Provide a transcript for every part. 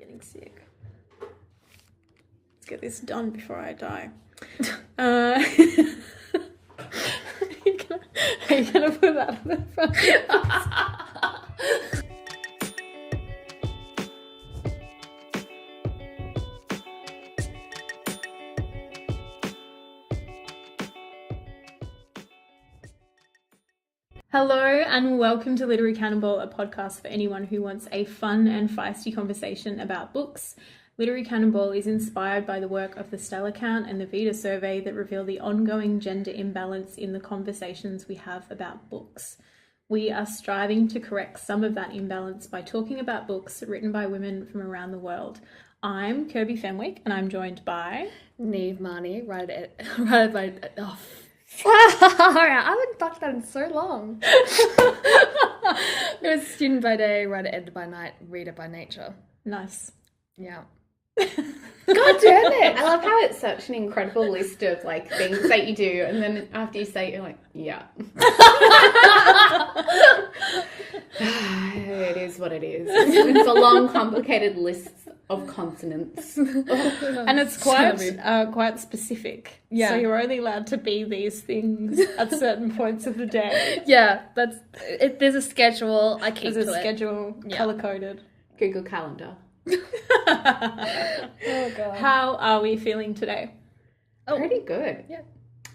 Getting sick. Let's get this done before I die. Are you gonna put that on the front? Hello and welcome to Literary Cannonball, a podcast for anyone who wants a fun and feisty conversation about books. Literary Cannonball is inspired by the work of the Stella Count and the Vita Survey that reveal the ongoing gender imbalance in the conversations we have about books. We are striving to correct some of that imbalance by talking about books written by women from around the world. I'm Kirby Fenwick and I'm joined by... Neve Marnie, I haven't touched that in so long. It was student by day, writer, editor by night, reader by nature. Nice. Yeah. God damn it! I love how it's such an incredible list of like things that you do, and then after you say it, you're like, yeah. It is what it is. It's a long, complicated list of consonants, and it's quite specific. Yeah. So you're only allowed to be these things at certain points of the day. Yeah, that's it. There's a schedule. I keep There's to a it. schedule, color coded. Google Calendar. Oh god. How are we feeling today? Oh. Pretty good. Yeah.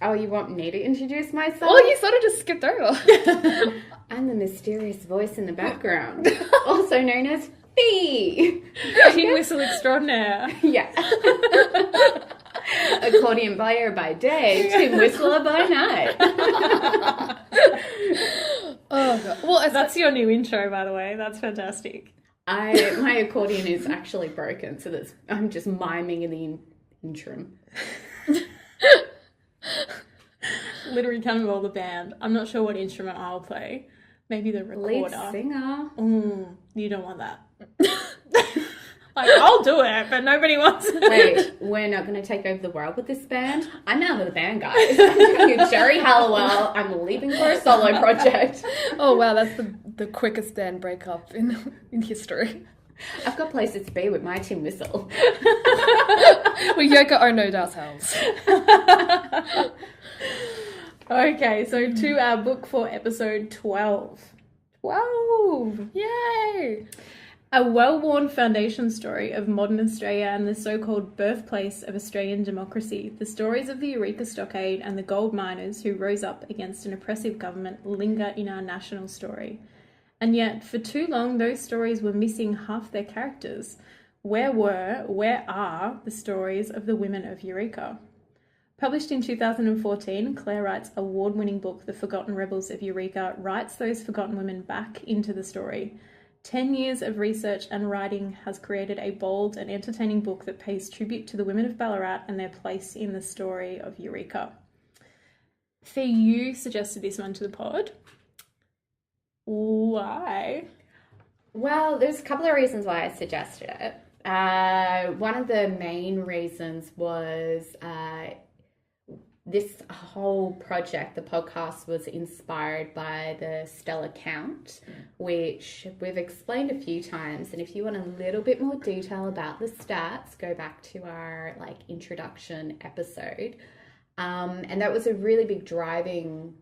Oh, you want me to introduce myself? Oh, you sort of just skipped over. I'm the mysterious voice in the background, also known as Fee. Tin whistle extraordinaire. Yeah. Accordion player by day, tin whistler by night. Oh god. Well, That's your new intro, by the way. That's fantastic. My accordion is actually broken, so I'm just miming in the interim. Literary Cannonball, the band. I'm not sure what instrument I'll play. Maybe the recorder. Lead singer. You don't want that. Like, I'll do it, but nobody wants it. Wait, we're not going to take over the world with this band? I'm out of the band, guys. I'm doing a Jerry Halliwell. I'm leaving for a solo project. oh wow, that's the quickest band breakup in history. I've got places to be with my tin whistle. We Yoko Ono'd ourselves. Okay, so to our book for episode 12. 12! Yay! A well-worn foundation story of modern Australia and the so-called birthplace of Australian democracy, the stories of the Eureka Stockade and the gold miners who rose up against an oppressive government linger in our national story. And yet, for too long, those stories were missing half their characters. Where are the stories of the women of Eureka? Published in 2014, Clare Wright's award-winning book, The Forgotten Rebels of Eureka, writes those forgotten women back into the story. 10 years of research and writing has created a bold and entertaining book that pays tribute to the women of Ballarat and their place in the story of Eureka. Fee, you suggested this one to the pod. Why? Well, there's a couple of reasons why I suggested it. One of the main reasons was this whole project, the podcast, was inspired by the Stella Count, which we've explained a few times. And if you want a little bit more detail about the stats, go back to our introduction episode. And that was a really big driving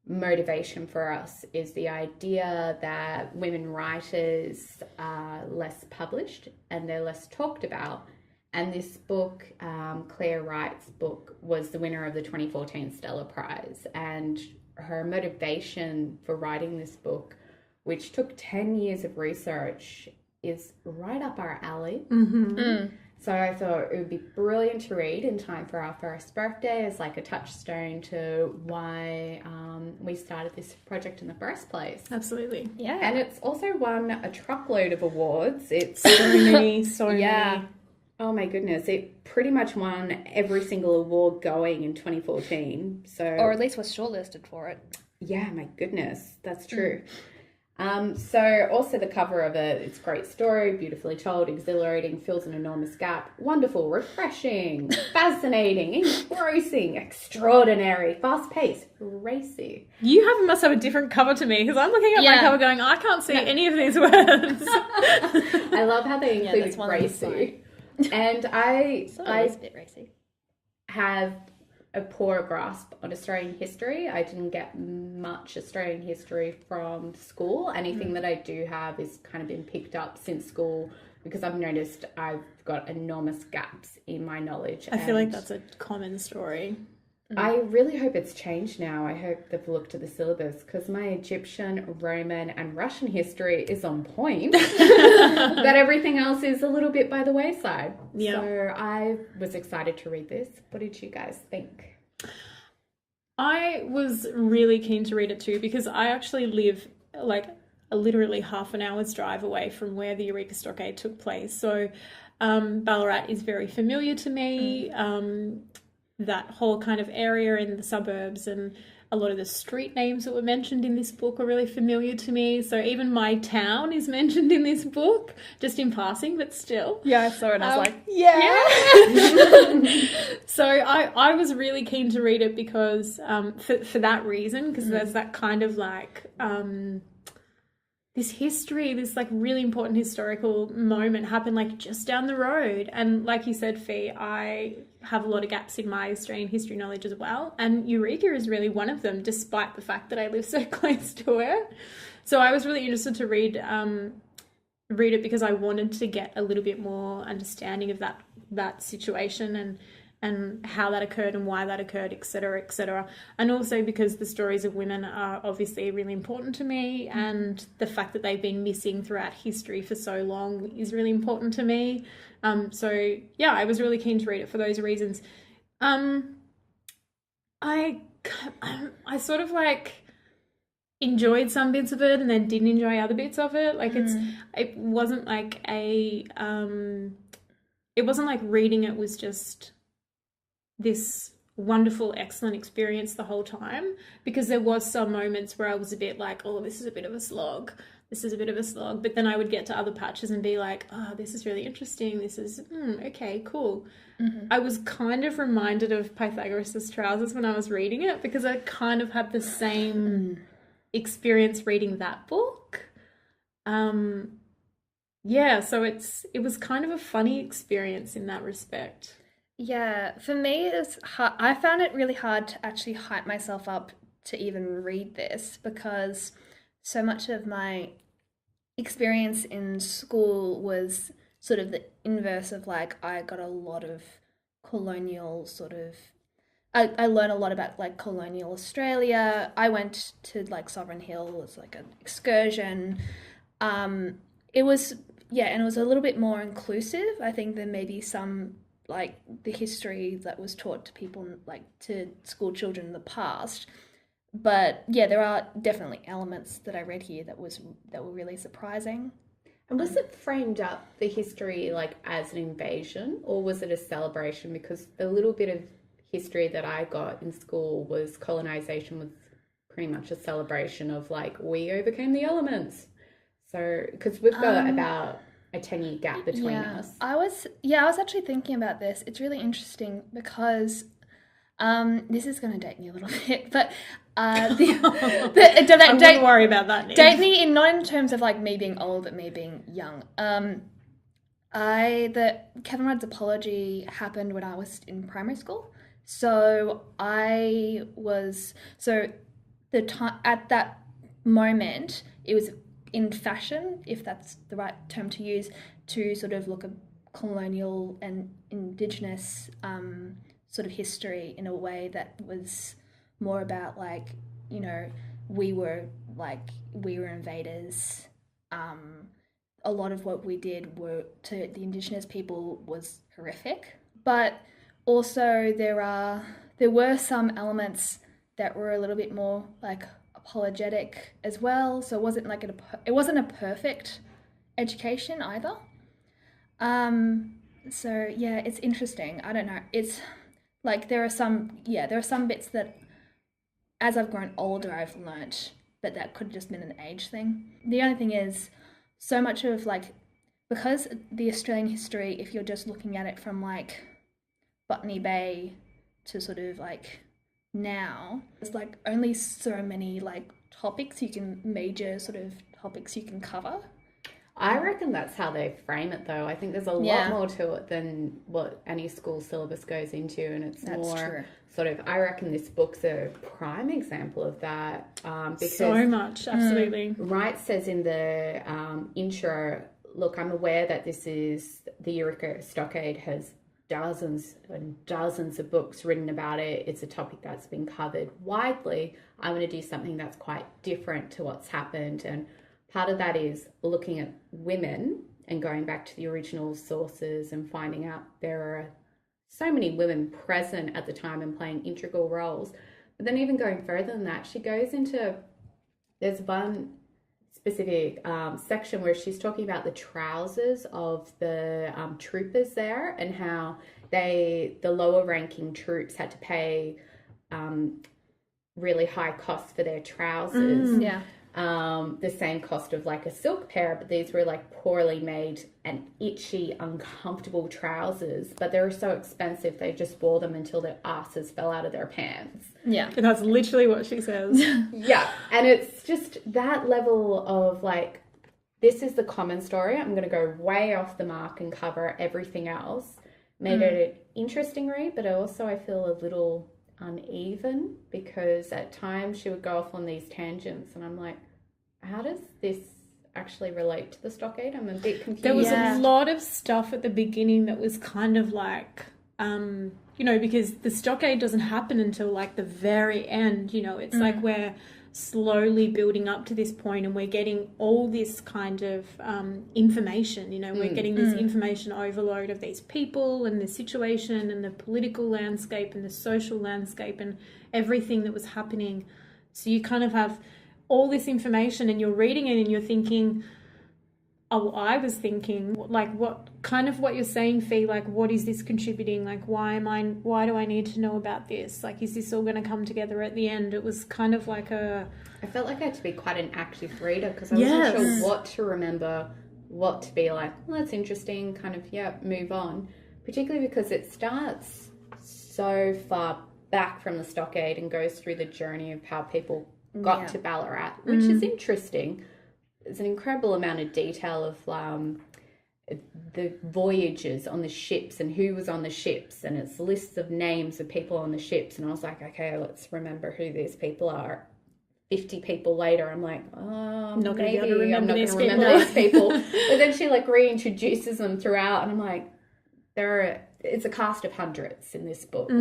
motivation for us, is the idea that women writers are less published and they're less talked about. And this book, Clare Wright's book, was the winner of the 2014 Stella Prize. And her motivation for writing this book, which took 10 years of research, is right up our alley. Mm-hmm. Mm. So I thought it would be brilliant to read in time for our first birthday as like a touchstone to why we started this project in the first place. Absolutely. Yeah. And it's also won a truckload of awards. It's so many. Oh my goodness, it pretty much won every single award going in 2014. So, or at least was shortlisted for it. Yeah, my goodness, that's true. So also the cover of it, it's a great story, beautifully told, exhilarating, fills an enormous gap, wonderful, refreshing, fascinating, engrossing, extraordinary, fast-paced, racy. You must have a different cover to me, because I'm looking at my cover going, I can't see any of these words. I love how they include that's one of the racy. And I a bit racy. have a poor grasp on Australian history. I didn't get much Australian history from school. Anything that I do have is kind of been picked up since school, because I've noticed I've got enormous gaps in my knowledge. I feel like that's a common story. I really hope it's changed now. I hope they've looked at the syllabus, because my Egyptian, Roman and Russian history is on point. But everything else is a little bit by the wayside. Yeah. So I was excited to read this. What did you guys think? I was really keen to read it too, because I actually live like literally half an hour's drive away from where the Eureka Stockade took place. So Ballarat is very familiar to me. That whole kind of area in the suburbs, and a lot of the street names that were mentioned in this book are really familiar to me. So even my town is mentioned in this book, just in passing, but still. Yeah, I saw it and I was like, yeah. So I was really keen to read it because for that reason, because there's that kind of like this history, this like really important historical moment happened like just down the road. And like you said, Fee, I have a lot of gaps in my Australian history knowledge as well. And Eureka is really one of them, despite the fact that I live so close to it. So I was really interested to read it because I wanted to get a little bit more understanding of that situation and how that occurred and why that occurred, et cetera, and also because the stories of women are obviously really important to me, and the fact that they've been missing throughout history for so long is really important to me. So yeah, I was really keen to read it for those reasons. I sort of like enjoyed some bits of it and then didn't enjoy other bits of it. Like it wasn't like reading it was just this wonderful, excellent experience the whole time, because there was some moments where I was a bit like, oh, this is a bit of a slog. But then I would get to other patches and be like, oh, this is really interesting. This is, okay, cool. I was kind of reminded of Pythagoras' Trousers when I was reading it, because I kind of had the same experience reading that book. Yeah, so it was kind of a funny experience in that respect. Yeah, for me, it's hard. I found it really hard to actually hype myself up to even read this, because so much of my experience in school was sort of the inverse of like, I got a lot of colonial sort of, I learned a lot about like colonial Australia. I went to like Sovereign Hill as like an excursion. It was, and it was a little bit more inclusive, I think, than maybe some like the history that was taught to people, like to school children in the past. But yeah, there are definitely elements that I read here that were really surprising. And was it framed up, the history, like as an invasion, or was it a celebration? Because the little bit of history that I got in school was colonization was pretty much a celebration of like, we overcame the elements. So because we've got about a 10-year gap between us. I was actually thinking about this. It's really interesting because this is going to date me a little bit, but I wouldn't worry about that. Nick. Date me not in terms of like me being old, but me being young. The Kevin Rudd's apology happened when I was in primary school, so at that moment it was in fashion, if that's the right term to use, to sort of look at colonial and Indigenous sort of history in a way that was more about like, you know, we were invaders. A lot of what we did to the Indigenous people was horrific, but also there were some elements that were a little bit more like apologetic as well. So it wasn't like it wasn't a perfect education either. So yeah, it's interesting. I don't know. It's like there are some bits that as I've grown older I've learnt, but that could have just been an age thing. The only thing is, so much of like, because the Australian history, if you're just looking at it from like Botany Bay to sort of like now, there's like only so many like major topics you can cover. I reckon that's how they frame it, though. I think there's a lot more to it than what any school syllabus goes into, and it's more sort of. I reckon this book's a prime example of that. Because so much, absolutely. Wright says in the intro, "Look, I'm aware that this is the Eureka Stockade has dozens and dozens of books written about it. It's a topic that's been covered widely. I want to do something that's quite different to what's happened." And part of that is looking at women and going back to the original sources and finding out there are so many women present at the time and playing integral roles. But then even going further than that, she goes into, there's one specific section where she's talking about the trousers of the troopers there and how the lower ranking troops had to pay really high costs for their trousers. The same cost of like a silk pair, but these were like poorly made and itchy, uncomfortable trousers, but they were so expensive they just wore them until their asses fell out of their pants. Yeah, and that's literally what she says. Yeah, and it's just that level of like, this is the common story, I'm going to go way off the mark and cover everything else. Made it an interesting read, but also I feel a little uneven because at times she would go off on these tangents and I'm like, how does this actually relate to the stockade? I'm a bit confused. There was a lot of stuff at the beginning that was kind of like because the stockade doesn't happen until like the very end, it's like we're slowly building up to this point and we're getting all this kind of information, we're getting this information overload of these people and the situation and the political landscape and the social landscape and everything that was happening. So you kind of have all this information and you're reading it and you're thinking, I was thinking, like, what you're saying, Fee, like, what is this contributing? Like, why do I need to know about this? Like, is this all going to come together at the end? It was kind of like I felt like I had to be quite an active reader because I wasn't sure what to remember, what to be like, well, that's interesting, kind of, move on. Particularly because it starts so far back from the stockade and goes through the journey of how people got to Ballarat, which is interesting. There's an incredible amount of detail of the voyages on the ships and who was on the ships, and it's lists of names of people on the ships. And I was like, okay, let's remember who these people are. 50 people later, I'm like, I'm not going to remember these people. But then she like reintroduces them throughout, and I'm like, it's a cast of hundreds in this book.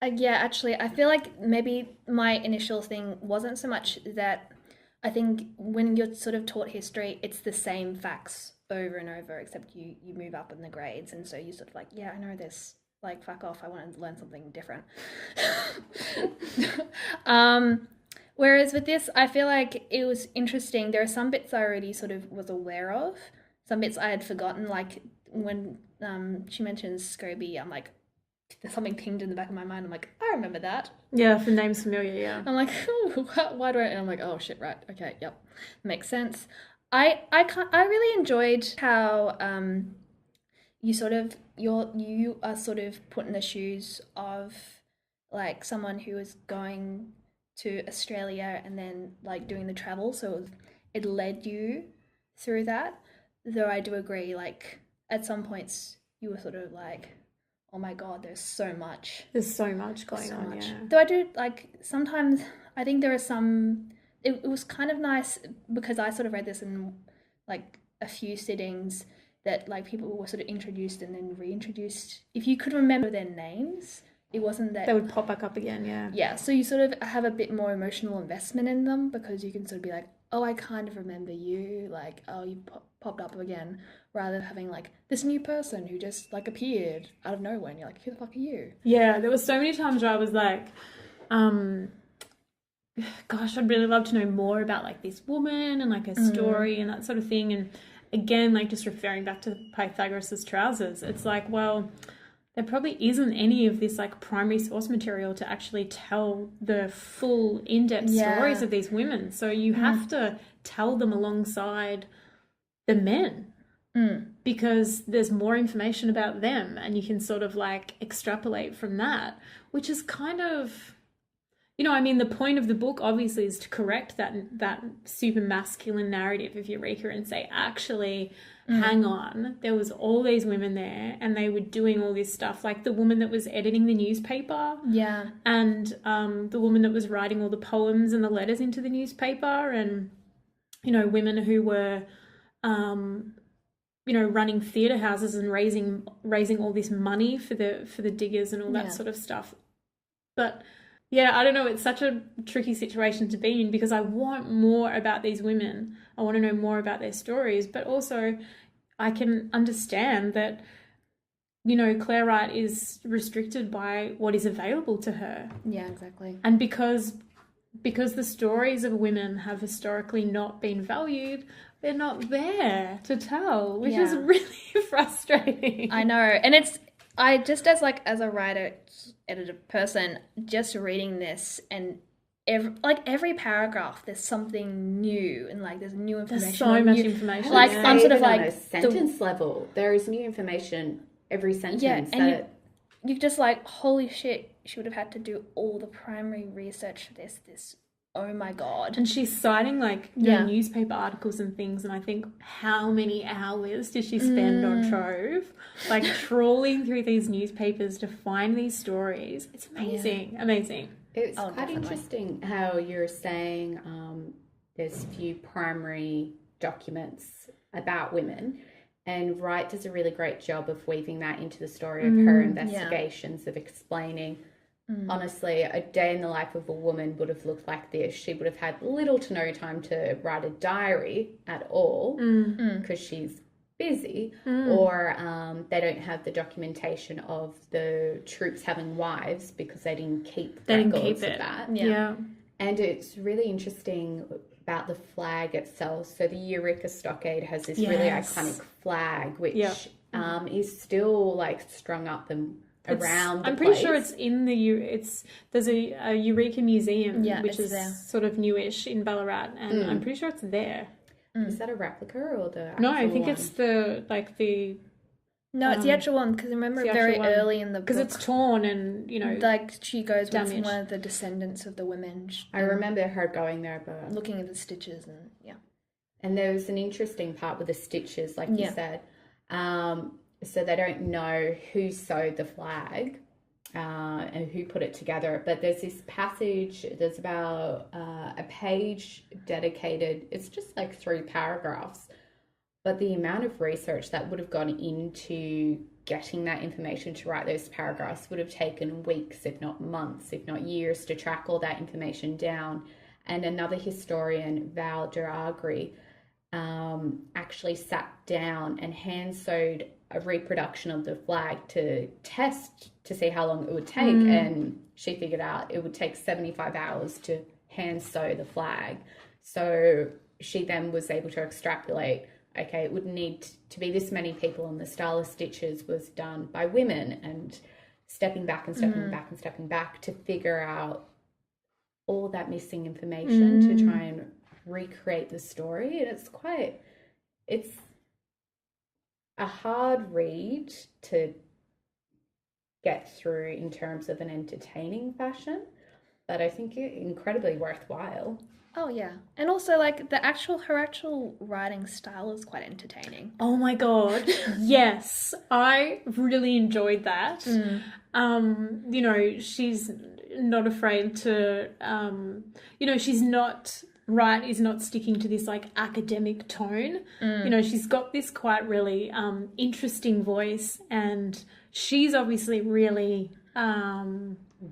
Actually, I feel like maybe my initial thing wasn't so much that. I think when you're sort of taught history, it's the same facts over and over, except you move up in the grades, and so you sort of like, I know this, like, fuck off, I want to learn something different. Whereas with this, I feel like it was interesting. There are some bits I already sort of was aware of, some bits I had forgotten, like when she mentions Scobie, I'm like, there's something pinged in the back of my mind. I'm like, I remember that. Yeah, the name's familiar, yeah. I'm like, why do I? And I'm like, oh shit, right, okay, yep, makes sense. I really enjoyed how you sort of you are sort of put in the shoes of like someone who is going to Australia and then like doing the travel, so it led you through that. Though I do agree, like at some points you were sort of like, oh my god, there's so much. There's so much going on, yeah. Though I do, like, sometimes I think there are some... It was kind of nice because I sort of read this in, like, a few sittings that, like, people were sort of introduced and then reintroduced. If you could remember their names, it wasn't that... They would pop back up again, yeah. Yeah, so you sort of have a bit more emotional investment in them because you can sort of be like, oh, I kind of remember you, like, oh, you popped up again, rather than having, like, this new person who just, like, appeared out of nowhere, and you're like, who the fuck are you? Yeah, there were so many times where I was like, gosh, I'd really love to know more about, like, this woman and, like, her story and that sort of thing, and again, like, just referring back to Pythagoras' trousers, it's like, well... There probably isn't any of this like primary source material to actually tell the full in-depth stories of these women. So you have to tell them alongside the men because there's more information about them and you can sort of like extrapolate from that, which is kind of, I mean, the point of the book obviously is to correct that super masculine narrative of Eureka and say, actually, hang on, there was all these women there and they were doing all this stuff, like the woman that was editing the newspaper. Yeah. And the woman that was writing all the poems and the letters into the newspaper, and, women who were, running theatre houses and raising all this money for the diggers and all that sort of stuff. But yeah, I don't know, it's such a tricky situation to be in because I want more about these women. I want to know more about their stories, but also I can understand that, Clare Wright is restricted by what is available to her. Yeah, exactly. And because the stories of women have historically not been valued, they're not there to tell, which is really frustrating. I know. And I just as a writer, editor person, just reading this and every paragraph there's something new and there's new information. There's so much information. I'm sort of on a sentence level. There is new information every sentence. Yeah, and you just holy shit, she would have had to do all the primary research for this. Oh my God. And she's citing newspaper articles and things, and I think, how many hours did she spend on Trove? Trawling through these newspapers to find these stories. It's amazing. Yeah. Amazing. It's quite interesting how you're saying there's few primary documents about women, and Wright does a really great job of weaving that into the story of her investigations, of explaining, honestly, a day in the life of a woman would have looked like this. She would have had little to no time to write a diary at all because she's busy, or they don't have the documentation of the troops having wives because they didn't keep records of that. Yeah. And it's really interesting about the flag itself. So the Eureka Stockade has this really iconic flag, which is still strung up and around the I'm pretty place. sure it's in there's a Eureka Museum, which is there. sort of newish in Ballarat, and I'm pretty sure it's there. Is that a replica or the No, I think one? it's the No, it's the actual one, because remember very early in the book. Because it's torn and, she goes damaged. with one of the descendants of the women. I remember her going there, but looking at the stitches and, And there was an interesting part with the stitches, like you said. So they don't know who sewed the flag and who put it together. But there's this passage, there's about a page dedicated, it's just 3 paragraphs. But the amount of research that would have gone into getting that information to write those paragraphs would have taken weeks, if not months, if not years, to track all that information down. And another historian, Val Duragri, actually sat down and hand sewed a reproduction of the flag to test to see how long it would take. And she figured out it would take 75 hours to hand sew the flag. So she then was able to extrapolate, okay, it would need to be this many people, and the style of stitches was done by women, and stepping back and stepping back and stepping back to figure out all that missing information to try and recreate the story. And it's a hard read to get through in terms of an entertaining fashion, but I think it's incredibly worthwhile. Oh yeah, and also her actual writing style is quite entertaining. Oh my God, yes, I really enjoyed that. She's not afraid to, Wright is not sticking to this academic tone. She's got this quite really interesting voice, and she's obviously really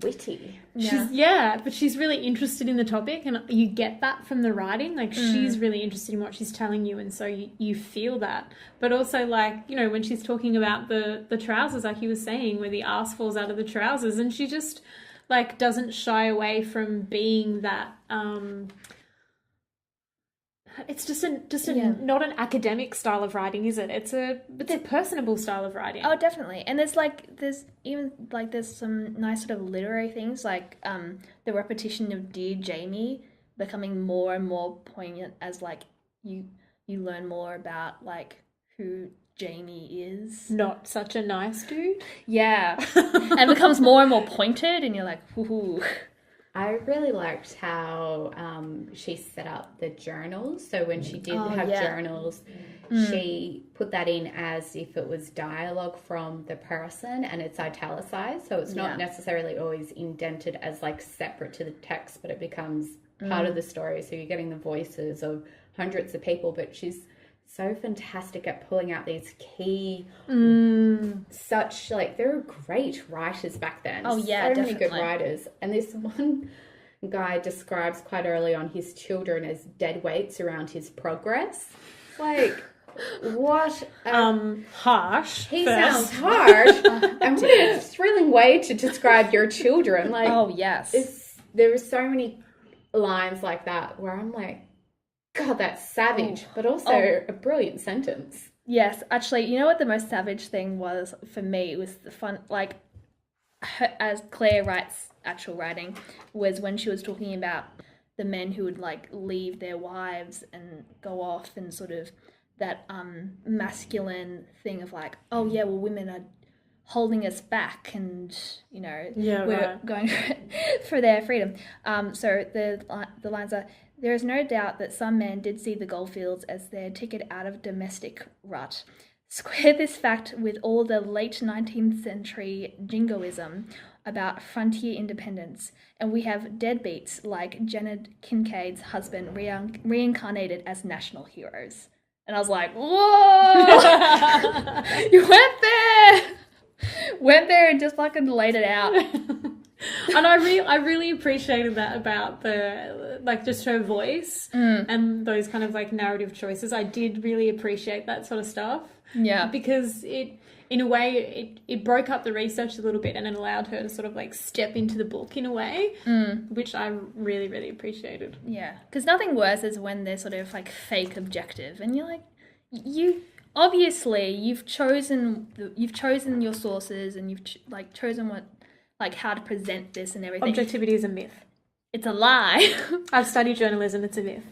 witty. But she's really interested in the topic, and you get that from the writing. She's really interested in what she's telling you, and so you feel that. But also when she's talking about the trousers, like you were saying, where the arse falls out of the trousers, and she just doesn't shy away from being that it's just not an academic style of writing, is it? It's a personable style of writing. Oh, definitely. And there's some nice sort of literary things, the repetition of Dear Jamie becoming more and more poignant as you learn more about who Jamie is. Not such a nice dude. Yeah. And it becomes more and more pointed, and you're like, whoo. I really liked how she set up the journals. So when she did have journals, she put that in as if it was dialogue from the person, and it's italicized. So it's not necessarily always indented as like separate to the text, but it becomes part of the story. So you're getting the voices of hundreds of people, but she's so fantastic at pulling out these key, such like there were great writers back then. Oh yeah, so definitely. many good writers. And this one guy describes quite early on his children as dead weights around his progress. Like, what? Harsh. He first. sounds harsh. And what a thrilling way to describe your children. Like, oh yes, there are so many lines like that where I'm like, God, that's savage, but also a brilliant sentence. Yes, actually, you know what the most savage thing was for me was the fun, like, as Clare Wright's actual writing, was when she was talking about the men who would, like, leave their wives and go off, and sort of that masculine thing of, like, oh, yeah, well, women are holding us back, and, you know, we're going for their freedom. So the lines are, there is no doubt that some men did see the goldfields as their ticket out of domestic rut. Square this fact with all the late 19th century jingoism about frontier independence, and we have deadbeats like Janet Kincaid's husband reincarnated as national heroes. And I was like, whoa! You went there and just fucking laid it out. And I really appreciated that about the, like, just her voice and those kind of like narrative choices. I did really appreciate that sort of stuff. Yeah. Because it, in a way, it broke up the research a little bit, and it allowed her to sort of like step into the book in a way, which I really, really appreciated. Yeah. Because nothing worse is when they're sort of like fake objective, and you're like, you've chosen your sources, and you've chosen what, like, how to present this and everything. Objectivity is a myth. It's a lie. I've studied journalism. It's a myth.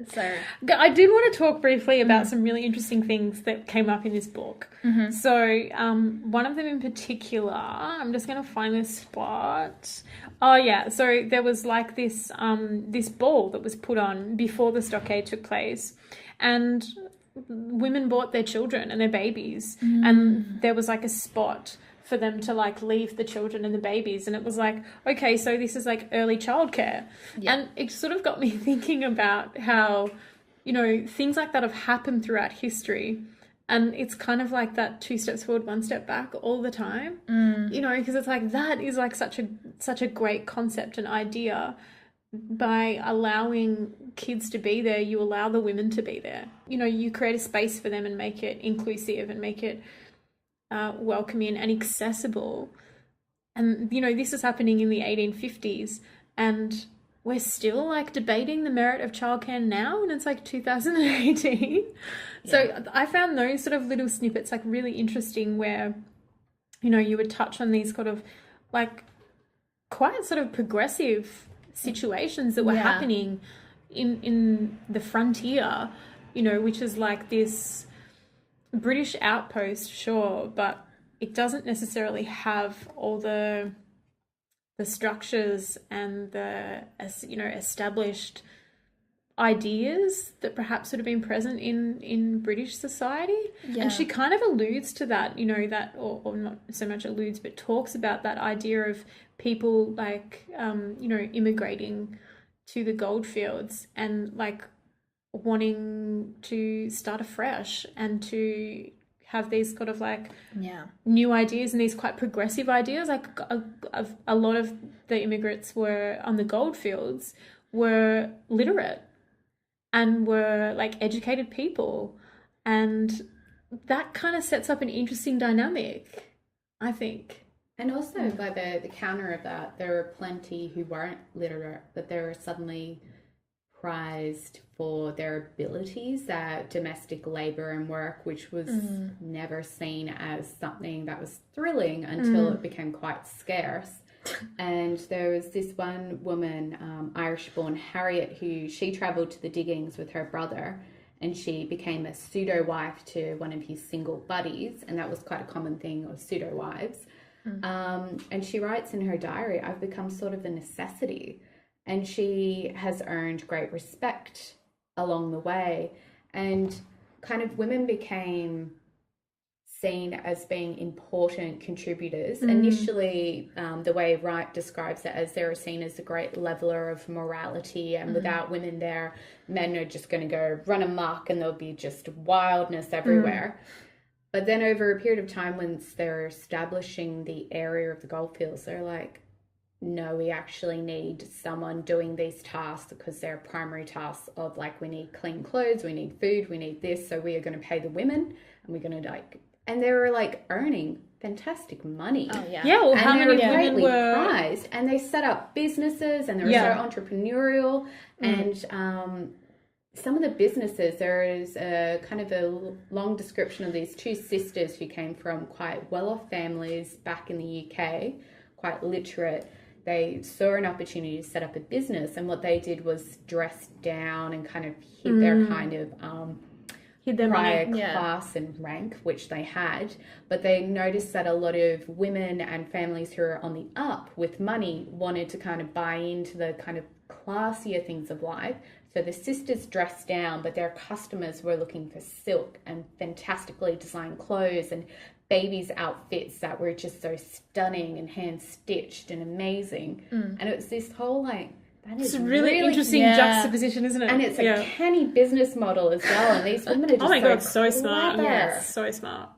So I did want to talk briefly about some really interesting things that came up in this book. So one of them in particular, I'm just going to find this spot. Oh yeah, so there was like this this ball that was put on before the stockade took place, and women brought their children and their babies, and there was like a spot for them to like leave the children and the babies, and it was like, okay, so this is like early childcare. And it sort of got me thinking about how, you know, things like that have happened throughout history, and it's kind of like that 2 steps forward, 1 step back all the time, you know, because it's like that is like such a great concept and idea. By allowing kids to be there, you allow the women to be there. You know, you create a space for them and make it inclusive and make it welcoming and accessible. And, you know, this is happening in the 1850s, and we're still like debating the merit of childcare now, and it's like 2018. So I found those sort of little snippets like really interesting, where, you know, you would touch on these sort of like quite sort of progressive situations that were happening in the frontier, you know, which is like this British outpost, sure, but it doesn't necessarily have all the structures and the, you know, established ideas that perhaps would have been present in British society. And she kind of alludes to that, you know, that, or not so much alludes, but talks about that idea of people like, you know, immigrating to the goldfields and like wanting to start afresh and to have these sort of like new ideas and these quite progressive ideas. Like a lot of the immigrants were on the goldfields were literate and were like educated people, and that kind of sets up an interesting dynamic, I think. And also by the counter of that, there were plenty who weren't literate, but they were suddenly prized for their abilities at domestic labour and work, which was never seen as something that was thrilling until it became quite scarce. And there was this one woman, Irish-born Harriet, who she travelled to the diggings with her brother, and she became a pseudo-wife to one of his single buddies, and that was quite a common thing of pseudo-wives. And she writes in her diary, I've become sort of a necessity. And she has earned great respect along the way. And kind of women became seen as being important contributors. Initially, the way Wright describes it, as they were seen as a great leveler of morality, and without women there, men are just going to go run amok and there'll be just wildness everywhere. But then over a period of time, once they're establishing the area of the goldfields, they're like, no, we actually need someone doing these tasks, because they're primary tasks of, like, we need clean clothes, we need food, we need this, so we are going to pay the women, and we're going to, like, and they were, like, earning fantastic money. Oh, yeah. Yeah, well, and how they many were women greatly were... prized, and they set up businesses, and they were so entrepreneurial, and some of the businesses, there is a kind of a long description of these two sisters who came from quite well-off families back in the UK, quite literate. They saw an opportunity to set up a business, and what they did was dress down and kind of hid their kind of hid their prior money. class and rank, which they had. But they noticed that a lot of women and families who are on the up with money wanted to kind of buy into the kind of classier things of life. So the sisters dressed down, but their customers were looking for silk and fantastically designed clothes and babies' outfits that were just so stunning and hand-stitched and amazing. And it was this whole, like, that is It's a really interesting juxtapiposition, isn't it? And it's a canny business model as well. And these women are just oh my god, so smart. clever. Yeah, so smart.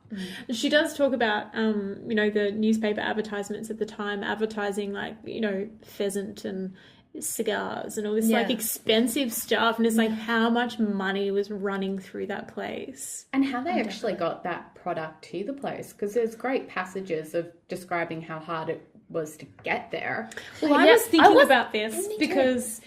She does talk about, you know, the newspaper advertisements at the time, advertising, like, you know, pheasant and cigars and all this like expensive stuff, and it's like how much money was running through that place, and how they actually got that product to the place, because there's great passages of describing how hard it was to get there. Well, I was thinking about this because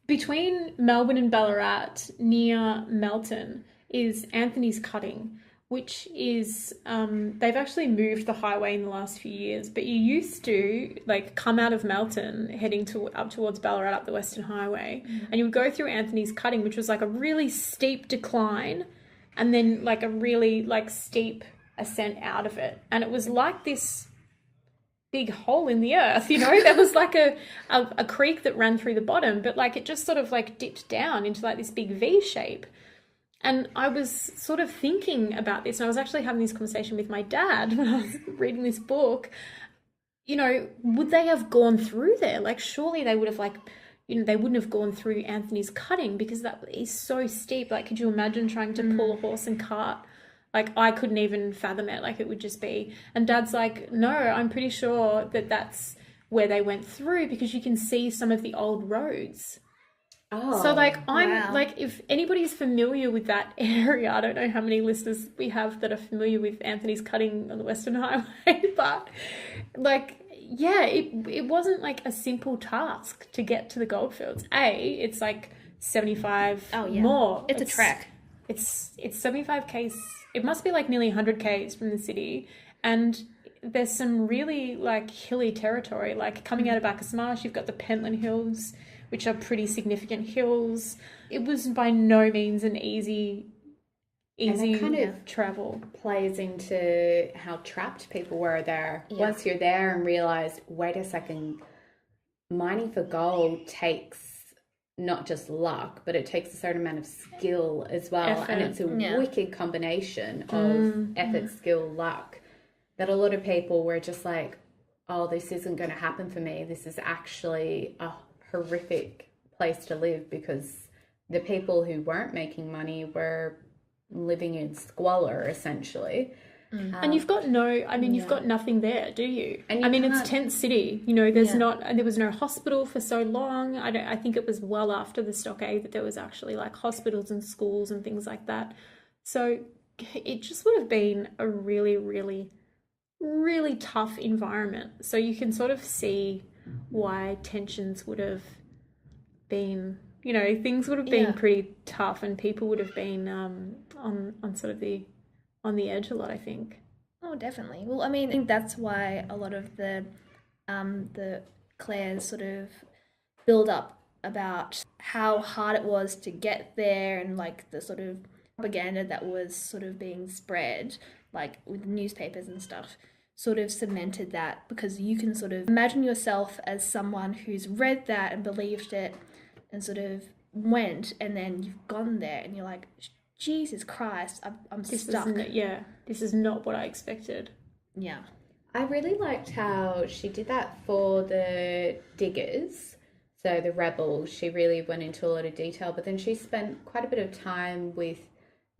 between Melbourne and Ballarat, near Melton, is Anthony's Cutting, which is they've actually moved the highway in the last few years, but you used to like come out of Melton heading up towards Ballarat up the Western Highway, and you would go through Anthony's Cutting, which was like a really steep decline and then like a really like steep ascent out of it, and it was like this big hole in the earth, you know. There was like a creek that ran through the bottom, but like it just sort of like dipped down into like this big V shape. And I was sort of thinking about this, and I was actually having this conversation with my dad when I was reading this book. You know, would they have gone through there? Like, surely they would have, like, you know, they wouldn't have gone through Anthony's Cutting, because that is so steep. Like, could you imagine trying to pull a horse and cart? Like, I couldn't even fathom it. Like, it would just be... And Dad's like, no, I'm pretty sure that that's where they went through, because you can see some of the old roads. Oh, so like like, if anybody's familiar with that area, I don't know how many listeners we have that are familiar with Anthony's Cutting on the Western Highway, but like, yeah, it wasn't like a simple task to get to the goldfields. It's like 75 more. It's a trek. It's 75 k's. It must be like nearly 100 k's from the city, and there's some really like hilly territory. Like coming out of Bacchus Marsh, you've got the Pentland Hills, which are pretty significant hills. It was by no means an easy kind of travel. Plays into how trapped people were there. Yeah. Once you're there and realised, wait a second, mining for gold takes not just luck, but it takes a certain amount of skill as well. Effort. And it's a wicked combination of effort, skill, luck, that a lot of people were just like, oh, this isn't going to happen for me. This is actually a horrific place to live, because the people who weren't making money were living in squalor essentially. And you've got you've got nothing there, do you? And it's tent city, you know. There was no hospital for so long. I think it was well after the stockade that there was actually like hospitals and schools and things like that. So it just would have been a really, really, really tough environment. So you can sort of see why tensions would have been, you know, things would have been pretty tough, and people would have been on sort of on the edge a lot, I think. Oh, definitely. Well, I mean, I think that's why a lot of the Clare's sort of build up about how hard it was to get there, and like the sort of propaganda that was sort of being spread, like with newspapers and stuff, sort of cemented that, because you can sort of imagine yourself as someone who's read that and believed it and sort of went, and then you've gone there and you're like, Jesus Christ, I'm stuck. This is not what I expected. Yeah. I really liked how she did that for the diggers, so the rebels. She really went into a lot of detail, but then she spent quite a bit of time with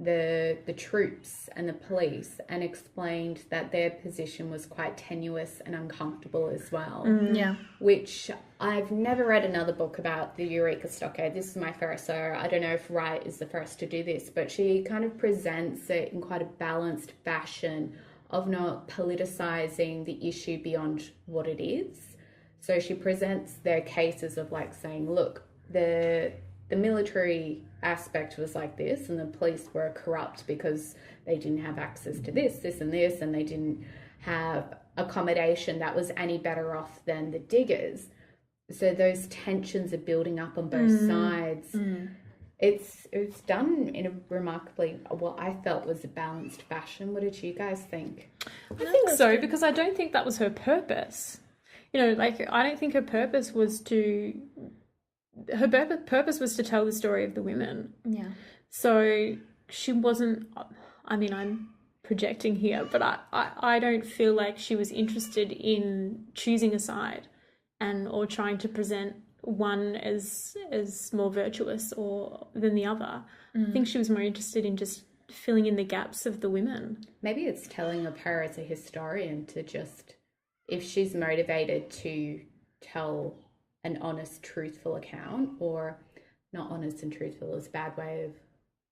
the troops and the police and explained that their position was quite tenuous and uncomfortable as well. Yeah. Which I've never read another book about the Eureka Stockade. This is my first, so I don't know if Wright is the first to do this, but she kind of presents it in quite a balanced fashion of not politicizing the issue beyond what it is. So she presents their cases of like saying, look, the military aspect was like this, and the police were corrupt because they didn't have access to this and this, and they didn't have accommodation that was any better off than the diggers. So those tensions are building up on both sides. It's done in a remarkably, what I felt was a balanced fashion. What did you guys think? I think so, because I don't think that was her purpose. You know, like, I don't think her purpose was to... Her purpose was to tell the story of the women. Yeah. So she wasn't... I mean, I'm projecting here, but I don't feel like she was interested in choosing a side or trying to present one as more virtuous or than the other. I think she was more interested in just filling in the gaps of the women. Maybe it's telling of her as a historian to just, if she's motivated to tell an honest, truthful account, or not honest and truthful is a bad way of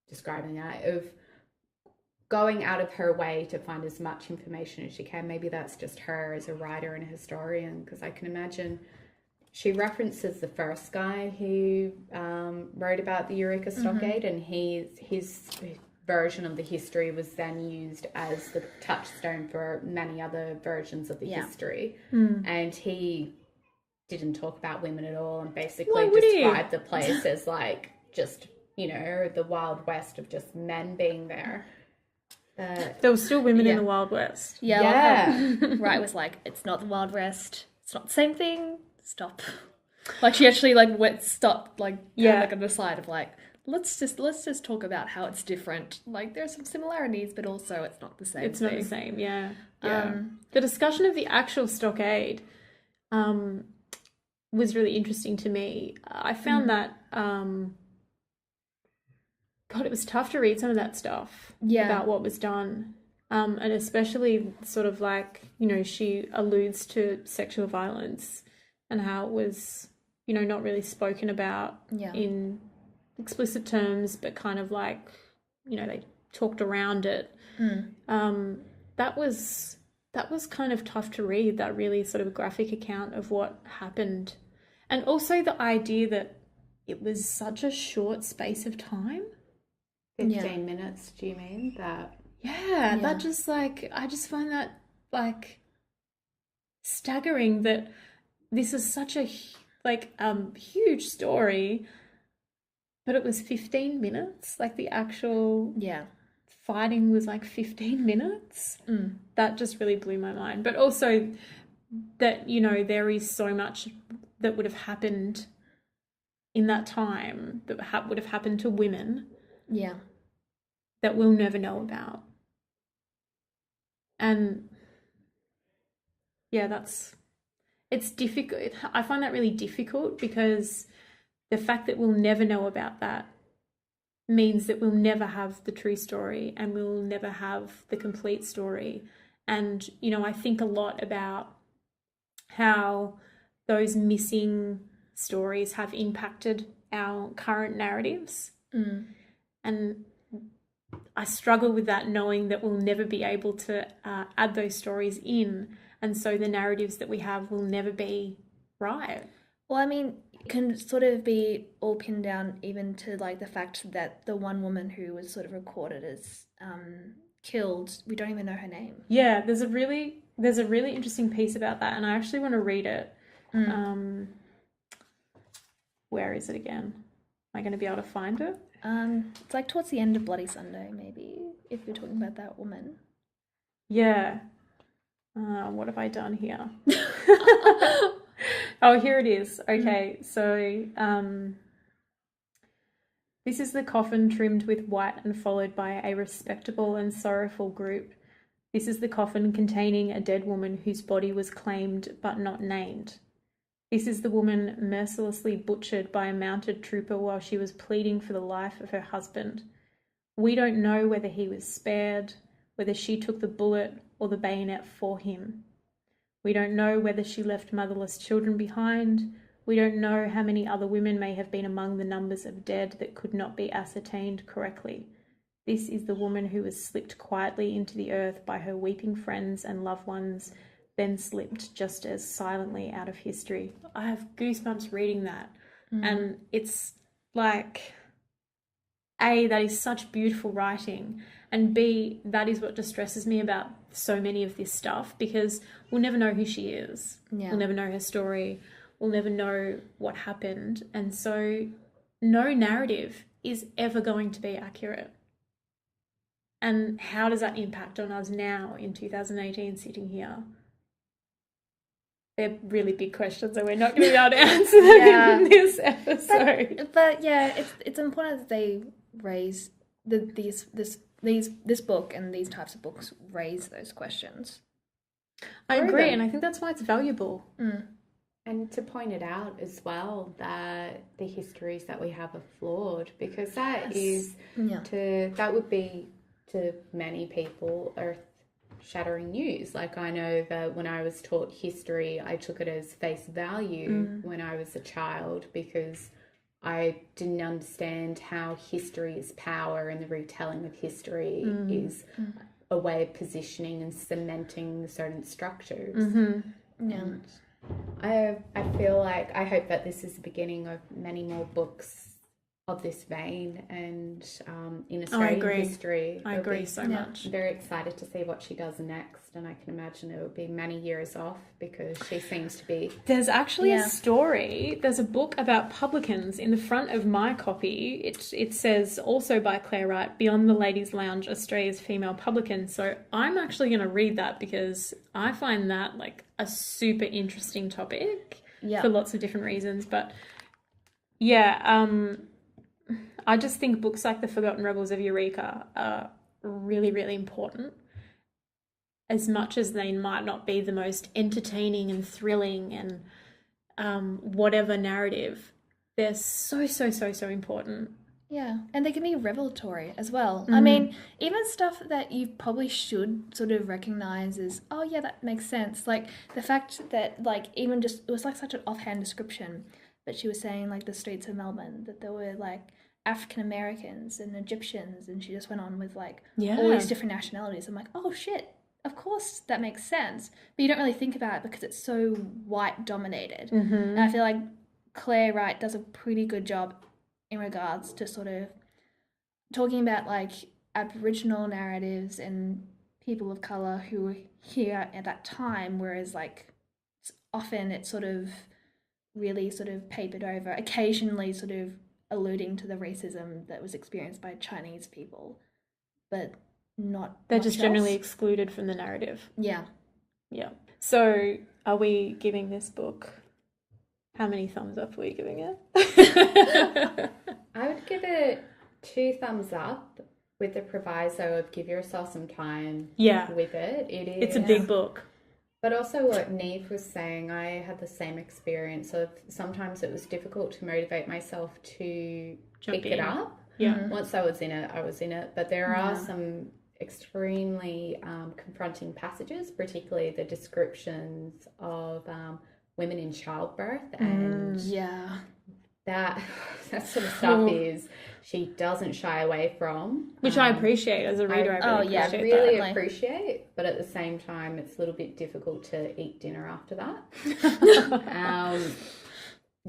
describing that, of going out of her way to find as much information as she can. Maybe that's just her as a writer and a historian, because I can imagine she references the first guy who wrote about the Eureka Stockade, and his version of the history was then used as the touchstone for many other versions of the history. And he didn't talk about women at all, and basically described the place as like just, you know, the Wild West of just men being there. There were still women in the Wild West. Yeah. Wright was like, it's not the Wild West. It's not the same thing. Stop. Like, she actually stopped like on the side of like, let's just talk about how it's different. Like, there are some similarities, but also it's not the same. It's not the same. Yeah. The discussion of the actual stockade was really interesting to me. I found that God, it was tough to read some of that stuff about what was done. And especially sort of like, you know, she alludes to sexual violence and how it was, you know, not really spoken about in explicit terms, but kind of like, you know, they talked around it. That was kind of tough to read, that really sort of graphic account of what happened. And also the idea that it was such a short space of time. 15 minutes, do you mean? That just like, I just find that like staggering that this is such a huge story, but it was 15 minutes. Like the actual fighting was like 15 minutes. That just really blew my mind. But also that, you know, there is so much that would have happened in that time that would have happened to women. Yeah. That we'll never know about. And it's difficult. I find that really difficult because the fact that we'll never know about that means that we'll never have the true story and we'll never have the complete story. And, you know, I think a lot about how those missing stories have impacted our current narratives. And I struggle with that, knowing that we'll never be able to add those stories in. And so the narratives that we have will never be right. Well, I mean, it can sort of be all pinned down even to like the fact that the one woman who was sort of recorded as killed, we don't even know her name. Yeah, there's a really interesting piece about that, and I actually want to read it. Where is it again? Am I going to be able to find it? It's like towards the end of Bloody Sunday, maybe, if you're talking about that woman. Yeah. What have I done here? Oh, here it is. Okay, so this is the coffin trimmed with white and followed by a respectable and sorrowful group. This is the coffin containing a dead woman whose body was claimed but not named. This is the woman mercilessly butchered by a mounted trooper while she was pleading for the life of her husband. We don't know whether he was spared, whether she took the bullet or the bayonet for him. We don't know whether she left motherless children behind. We don't know how many other women may have been among the numbers of dead that could not be ascertained correctly. This is the woman who was slipped quietly into the earth by her weeping friends and loved ones, then slipped just as silently out of history. I have goosebumps reading that. And it's like, A, that is such beautiful writing, and B, that is what distresses me about so many of this stuff, because we'll never know who she is. Yeah. We'll never know her story. We'll never know what happened. And so no narrative is ever going to be accurate. And how does that impact on us now in 2018 sitting here? They're really big questions and we're not going to be able to answer them in this episode. But yeah, it's important that they raise this book and these types of books raise those questions. I agree, and I think that's why it's valuable. And to point it out as well that the histories that we have are flawed, because that that would be to many people earth-shattering news. Like, I know that when I was taught history, I took it as face value when I was a child, because I didn't understand how history is power and the retelling of history is a way of positioning and cementing certain structures. And I feel like, I hope that this is the beginning of many more books of this vein, and in Australian history. I agree so much. I'm very excited to see what she does next, and I can imagine it will be many years off, because she seems to be... There's actually a story, there's a book about publicans in the front of my copy. It says, also by Clare Wright, Beyond the Ladies' Lounge, Australia's Female Publican. So I'm actually going to read that, because I find that like a super interesting topic for lots of different reasons. But I just think books like The Forgotten Rebels of Eureka are really, really important. As much as they might not be the most entertaining and thrilling and whatever narrative, they're so, so, so, so important. Yeah, and they can be revelatory as well. I mean, even stuff that you probably should sort of recognise as, oh yeah, that makes sense. Like the fact that, like, even just, it was like such an offhand description, but she was saying like the streets of Melbourne, that there were like African Americans and Egyptians, and she just went on with like all these different nationalities. I'm like, oh shit, of course that makes sense, but you don't really think about it because it's so white dominated. And I feel like Clare Wright does a pretty good job in regards to sort of talking about like Aboriginal narratives and people of colour who were here at that time, whereas like often it's sort of really sort of papered over, occasionally sort of alluding to the racism that was experienced by Chinese people, but not They're much just else. generally excluded from the narrative. Yeah. So are we giving this book, how many thumbs up are we giving it? I would give it 2 thumbs up, with the proviso of give yourself some time with it. It's a big book. But also what Neve was saying, I had the same experience of sometimes it was difficult to motivate myself to pick it up. Once I was in it. But there are some extremely confronting passages, particularly the descriptions of women in childbirth, and that sort of stuff is she doesn't shy away from, which I appreciate as a reader. I really appreciate, but at the same time it's a little bit difficult to eat dinner after that.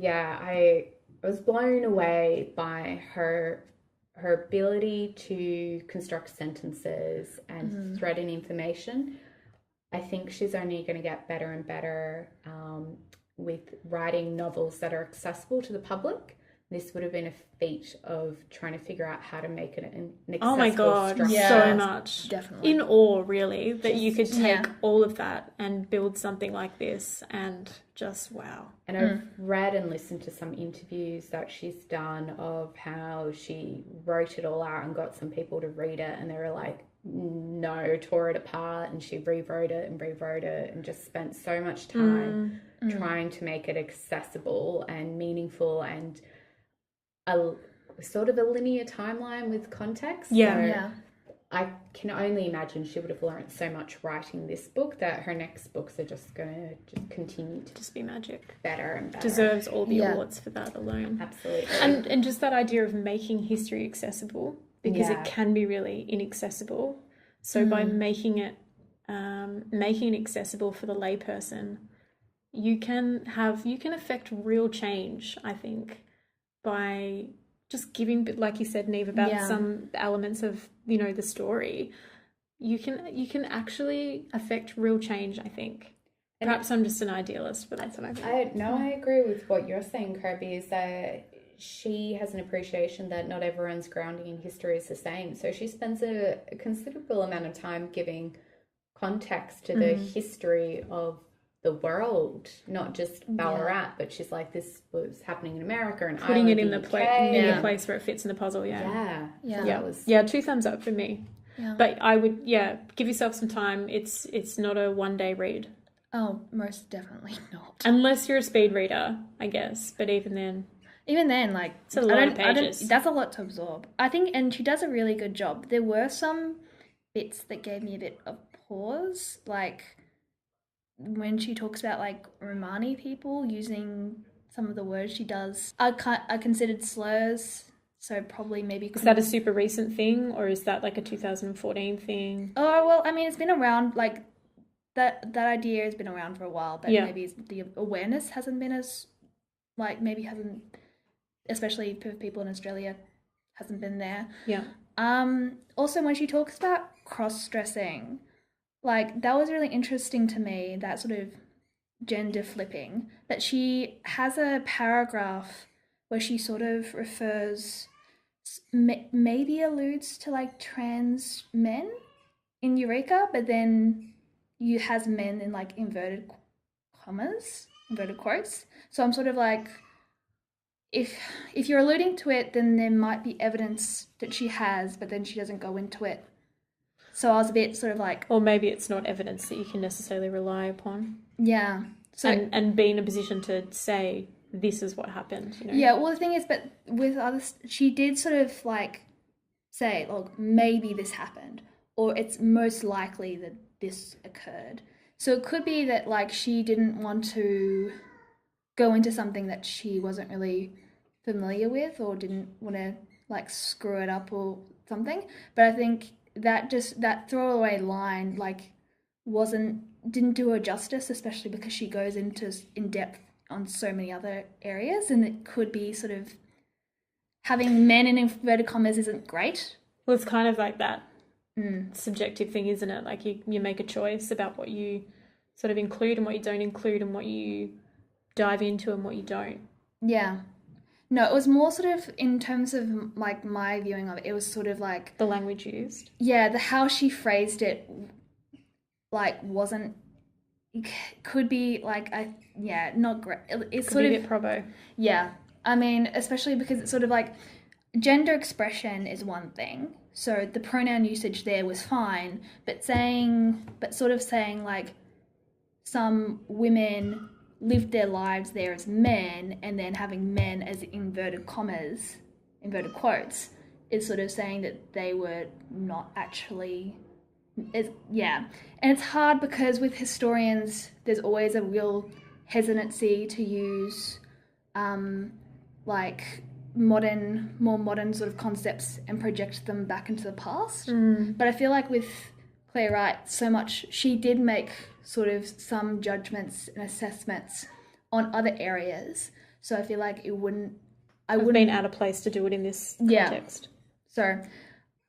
I was blown away by her ability to construct sentences and thread in information. I think she's only going to get better and better with writing novels that are accessible to the public, this would have been a feat of trying to figure out how to make it an accessible Oh my God, structure. so much. Definitely. In awe, really, that you could take Yeah. all of that and build something like this, and just wow. And I've read and listened to some interviews that she's done of how she wrote it all out and got some people to read it, and they were like, no, tore it apart, and she rewrote it and just spent so much time trying to make it accessible and meaningful and a sort of a linear timeline with context. Yeah. So Yeah. I can only imagine she would have learned so much writing this book that her next books are just going to just continue to Just be magic. better and better. Deserves all the Yeah. awards for that alone. Absolutely. And just that idea of making history accessible, because Yeah. it can be really inaccessible. So by making it accessible for the layperson, you can affect real change, I think, by just giving, like you said, Neve, about some elements of, you know, the story. You can actually affect real change, I think. Perhaps I'm just an idealist, but that's what I think. I agree with what you're saying, Kirby, is that she has an appreciation that not everyone's grounding in history is the same. So she spends a considerable amount of time giving context to the history of the world, not just Ballarat, but she's like, this was happening in America and Putting it Ireland, in the the UK. place where it fits in the puzzle, Yeah. Yeah. So that was 2 thumbs up for me. Yeah. But I would, give yourself some time. It's not a one-day read. Oh, most definitely not. Unless you're a speed reader, I guess. But even then, Like, it's a lot of pages. That's a lot to absorb. I think, and she does a really good job. There were some bits that gave me a bit of pause, like when she talks about like Romani people using some of the words she does. I considered slurs, so probably maybe. Is that a super recent thing, or is that like a 2014 thing? Oh well, I mean, it's been around. Like that idea has been around for a while, but maybe the awareness hasn't been as especially for people in Australia, hasn't been there. Yeah. Also, when she talks about cross-dressing, like, that was really interesting to me, that sort of gender flipping, that she has a paragraph where she sort of refers, maybe alludes to, like, trans men in Eureka, but then you has men in, like, inverted quotes. So I'm sort of like, if you're alluding to it, then there might be evidence that she has, but then she doesn't go into it. So I was a bit sort of like... Or maybe it's not evidence that you can necessarily rely upon. Yeah. So and be in a position to say, this is what happened, you know? Yeah, well, the thing is, but with others, she did sort of like say, look, maybe this happened, or it's most likely that this occurred. So it could be that, like, she didn't want to go into something that she wasn't really familiar with, or didn't want to, like, screw it up or something. But I think that throwaway line, like, didn't do her justice, especially because she goes into in depth on so many other areas, and it could be sort of having men in inverted commas isn't great. Well, it's kind of like that subjective thing, isn't it? Like you make a choice about what you sort of include and what you don't include, and what you dive into and what you don't. Yeah. No, it was more sort of in terms of, like, my viewing of it, it was sort of like... The language used. Yeah, how she phrased it, like, wasn't... Could be, like, not great. It's Could sort be of... a bit probo. Yeah. I mean, especially because it's sort of like... Gender expression is one thing. So the pronoun usage there was fine, but sort of saying, like, some women lived their lives there as men, and then having men as inverted commas, inverted quotes, is sort of saying that they were not actually... And it's hard because with historians, there's always a real hesitancy to use, like, more modern sort of concepts and project them back into the past. But I feel like with Clare Wright, so much, she did make sort of some judgments and assessments on other areas. So I feel like I wouldn't been out of place to do it in this context. So,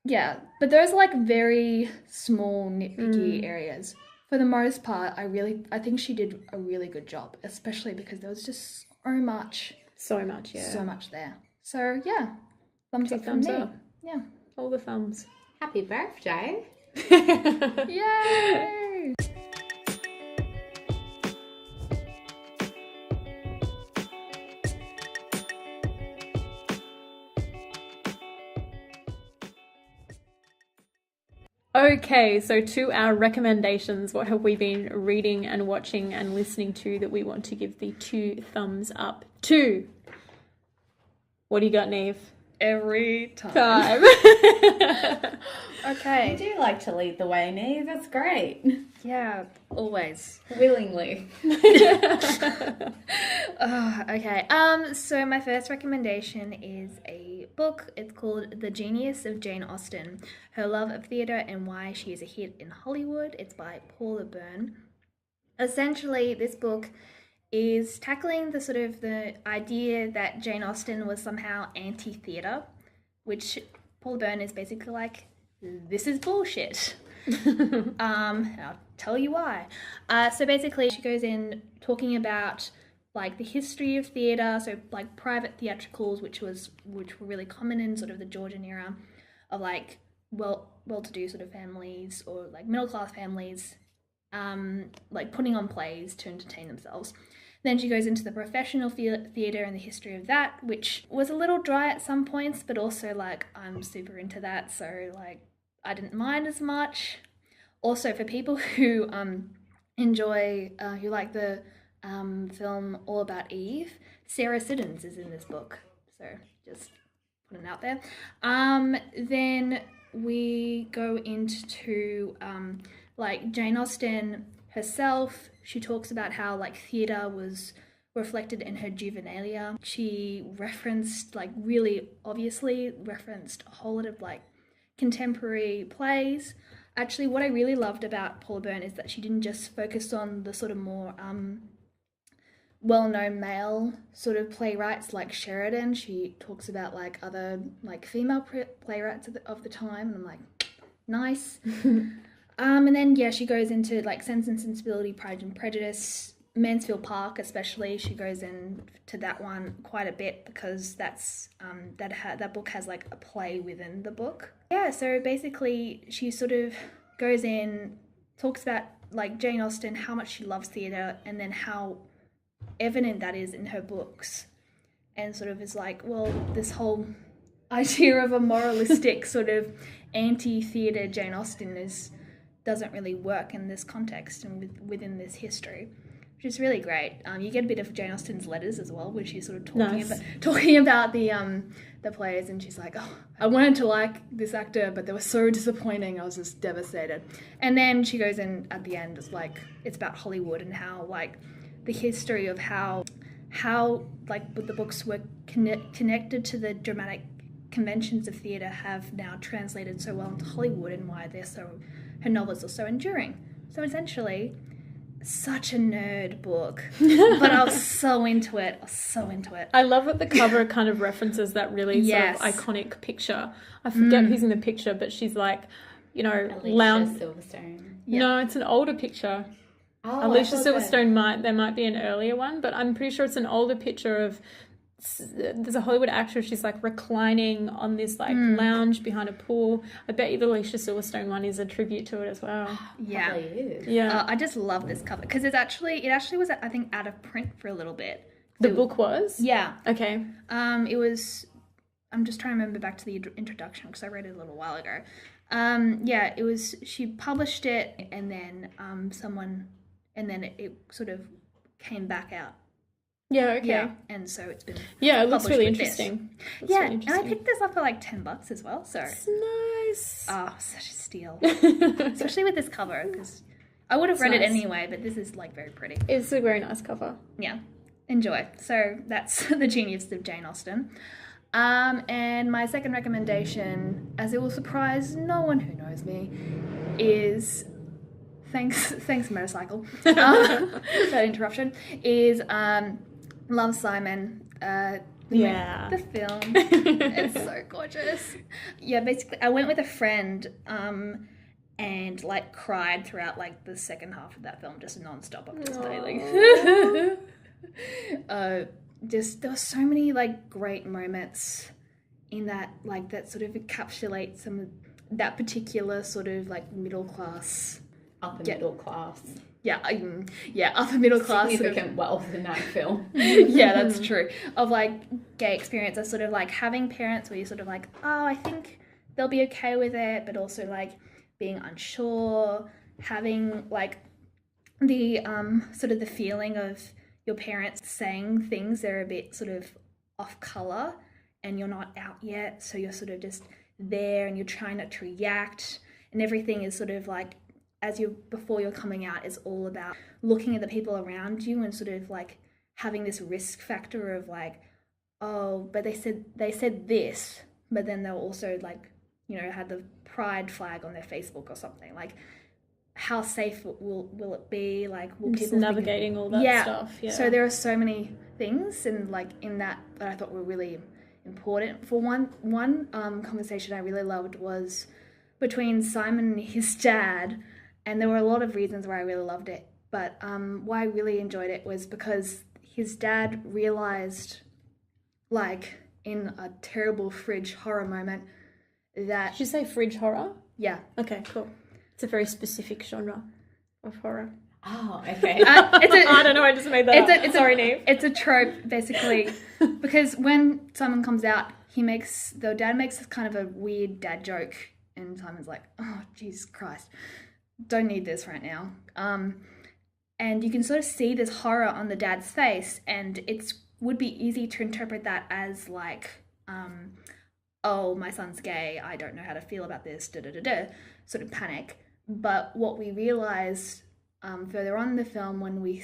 yeah. But those are, like, very small, nitpicky areas. For the most part, I think she did a really good job, especially because there was just so much. So much, yeah. So much there. So yeah, thumbs Two up from thumbs me. up. Yeah. All the thumbs. Happy birthday. Yay! Okay, so to our recommendations, what have we been reading and watching and listening to that we want to give the 2 thumbs up to? What do you got, Neve? Every time. You Okay. do like to lead the way, Neve. That's great. Yeah, always. Willingly. Okay. So my first recommendation is a book. It's called The Genius of Jane Austen: Her Love of Theatre and Why She is a Hit in Hollywood. It's by Paula Byrne. Essentially, this book is tackling the sort of the idea that Jane Austen was somehow anti-theatre, which Paula Byrne is basically like, this is bullshit. I'll tell you why. So basically, she goes in talking about like the history of theatre, so like private theatricals, which were really common in sort of the Georgian era, of like well-to-do sort of families or like middle-class families, like putting on plays to entertain themselves. Then she goes into the professional theatre and the history of that, which was a little dry at some points, but also like I'm super into that, so like I didn't mind as much. Also, for people who enjoy, who like the film All About Eve, Sarah Siddons is in this book, so just putting it out there. Then we go into like Jane Austen herself. She talks about how like theatre was reflected in her juvenilia. She really obviously referenced a whole lot of like contemporary plays. Actually, what I really loved about Paula Byrne is that she didn't just focus on the sort of more well-known male sort of playwrights like Sheridan. She talks about like other like female playwrights of the time, and I'm like, nice. And then yeah, she goes into like Sense and Sensibility, Pride and Prejudice, Mansfield Park especially. She goes into that one quite a bit because that's that book has like a play within the book. Yeah, so basically she sort of goes in, talks about like Jane Austen, how much she loves theatre, and then how evident that is in her books, and sort of is like, well, this whole idea of a moralistic sort of anti-theatre Jane Austen doesn't really work in this context and within this history, which is really great. You get a bit of Jane Austen's letters as well, where she's sort of talking about the plays, and she's like, oh, I wanted to like this actor, but they were so disappointing. I was just devastated. And then she goes in at the end, it's about Hollywood and how like the history of how like the books were connected to the dramatic conventions of theatre have now translated so well into Hollywood, and why her novels are so enduring. So essentially, such a nerd book, but I was so into it. I love that the cover kind of references that really sort of iconic picture. I forget who's in the picture, but she's like, Alicia Silverstone. Yep. No, it's an older picture. Oh, Alicia Silverstone there might be an earlier one, but I'm pretty sure it's an older picture of, there's a Hollywood actress, she's like reclining on this like lounge behind a pool. I bet you the Alicia Silverstone one is a tribute to it as well. Yeah. Probably is. Yeah. I just love this cover because it actually was, I think, out of print for a little bit. The book was? Yeah. Okay. It was, I'm just trying to remember back to the introduction because I read it a little while ago. Yeah, it was, she published it, and then it sort of came back out. Yeah, okay. Yeah, and so it's been it looks really interesting. And I picked this up for like $10 as well, so it's nice. Oh, such a steal. Especially with this cover, because I would have read it anyway, but this is like very pretty. It's a very nice cover. Yeah, enjoy. So that's The Genius of Jane Austen. And my second recommendation, as it will surprise no one who knows me, is thanks motorcycle, that interruption, is Love, Simon, the film. It's so gorgeous. Yeah, basically I went with a friend and like cried throughout like the second half of that film, just non-stop up to today. just there were so many like great moments in that, like that sort of encapsulate some of that particular sort of like middle class, middle class. Yeah, upper middle class. Significant wealth in that film. Yeah, that's true. Of like gay experience, of sort of like having parents where you're sort of like, oh, I think they'll be okay with it, but also like being unsure, having like the sort of the feeling of your parents saying things that are a bit sort of off color and you're not out yet, so you're sort of just there and you're trying not to react, and everything is sort of like, before you're coming out, is all about looking at the people around you and sort of like having this risk factor of like, oh, but they said this, but then they'll also like, you know, had the pride flag on their Facebook or something. Like, how safe will it be? Like, will just people navigating all that stuff? Yeah. So there are so many things, and like in that I thought were really important. For one conversation I really loved was between Simon and his dad. And there were a lot of reasons why I really loved it. But why I really enjoyed it was because his dad realised, like, in a terrible fridge horror moment, that... Did you say fridge horror? Yeah. Okay, cool. It's a very specific genre of horror. Oh, okay. I don't know, I just made that up. Sorry, Neve. It's a trope, basically, because when Simon comes out, the dad makes this kind of a weird dad joke, and Simon's like, oh, Jesus Christ. Don't need this right now. And you can sort of see this horror on the dad's face, and would be easy to interpret that as like, oh, my son's gay, I don't know how to feel about this, sort of panic. But what we realise further on in the film, when we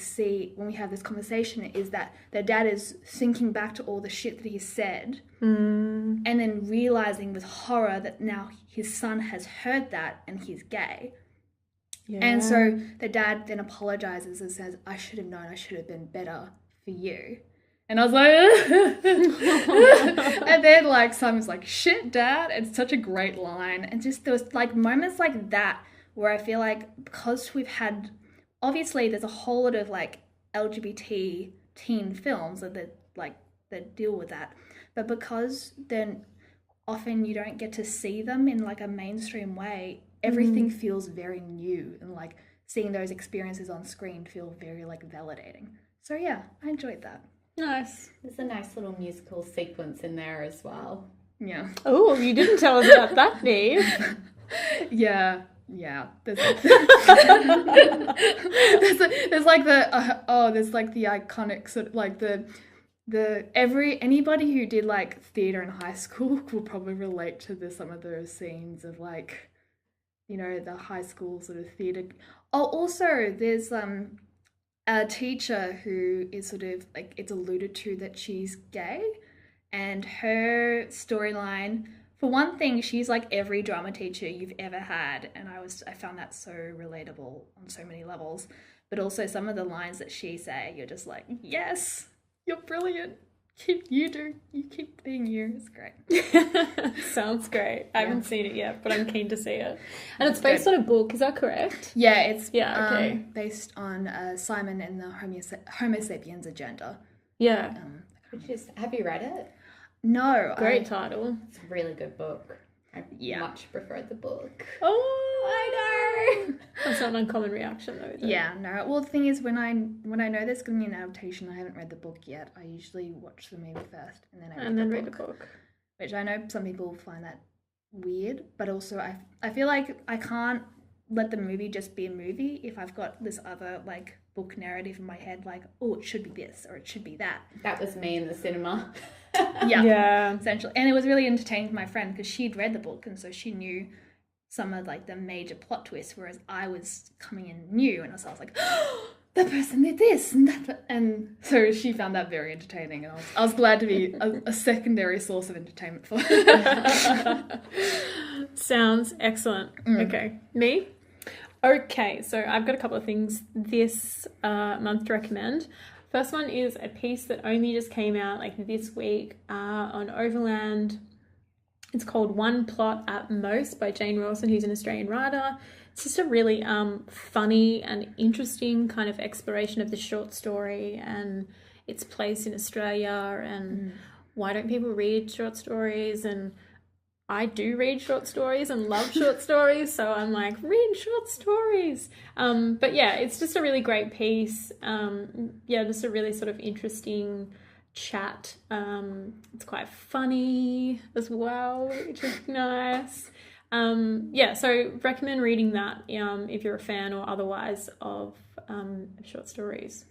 have this conversation, is that their dad is thinking back to all the shit that he said, and then realising with horror that now his son has heard that and he's gay. Yeah. And so the dad then apologizes and says, I should have known, I should have been better for you. And I was like, and then like Simon's like, shit, Dad. It's such a great line. And just there was like moments like that where I feel like, because we've had, obviously there's a whole lot of like LGBT teen films that deal with that. But because then often you don't get to see them in like a mainstream way, everything feels very new, and like seeing those experiences on screen feel very like validating. So yeah, I enjoyed that. Nice. There's a nice little musical sequence in there as well. Yeah. Oh, you didn't tell us about that, Neve. Yeah. There's like there's like the iconic sort of like anybody who did like theatre in high school will probably relate to some of those scenes of like, you know, the high school sort of theatre. Oh, also, there's a teacher who is sort of, like, it's alluded to that she's gay, and her storyline, for one thing, she's like every drama teacher you've ever had, and I found that so relatable on so many levels. But also some of the lines that she say, you're just like, yes, you're brilliant. You keep being you. It's great. Sounds great. I haven't seen it yet, but I'm keen to see it. And it's based on a book, is that correct? Yeah, it's based on Simon and the Homo sapiens agenda. Yeah. Have you read it? No. Great title. It's a really good book. I much prefer the book. Oh, I know. That's not an uncommon reaction though. Yeah, no. Well, the thing is, when I know there's going to be an adaptation, I haven't read the book yet. I usually watch the movie first and then read the book. Which I know some people find that weird, but also I feel like I can't let the movie just be a movie if I've got this other like book narrative in my head, like, oh, it should be this or it should be that. That was me in the cinema. Yeah, essentially. And it was really entertaining for my friend because she'd read the book, and so she knew some of like the major plot twists, whereas I was coming in new, and so I was like, oh, the person did this and that, and so she found that very entertaining, and I was glad to be a secondary source of entertainment for her. Sounds excellent. Okay, me? Okay, so I've got a couple of things this month to recommend. First one is a piece that only just came out like this week on Overland. It's called One Plot at Most by Jane Rawson, who's an Australian writer. It's just a really funny and interesting kind of exploration of the short story, and its place in Australia and why don't people read short stories. And I do read short stories and love short stories, so I'm like, read short stories. But yeah, it's just a really great piece. Just a really sort of interesting chat. It's quite funny as well, which is nice. So recommend reading that if you're a fan or otherwise of short stories.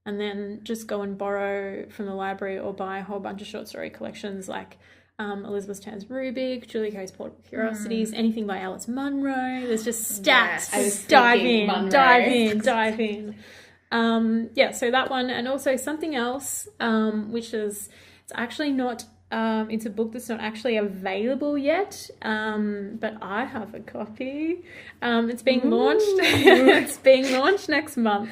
And then just go and borrow from the library or buy a whole bunch of short story collections like Elizabeth Tan's Rubik, Julie Kay's Portable Curiosities, anything by Alice Munro. There's just stats. Yes, dive in. So that one, and also something else, which is, it's actually not, it's a book that's not actually available yet, but I have a copy. It's being launched. It's being launched next month.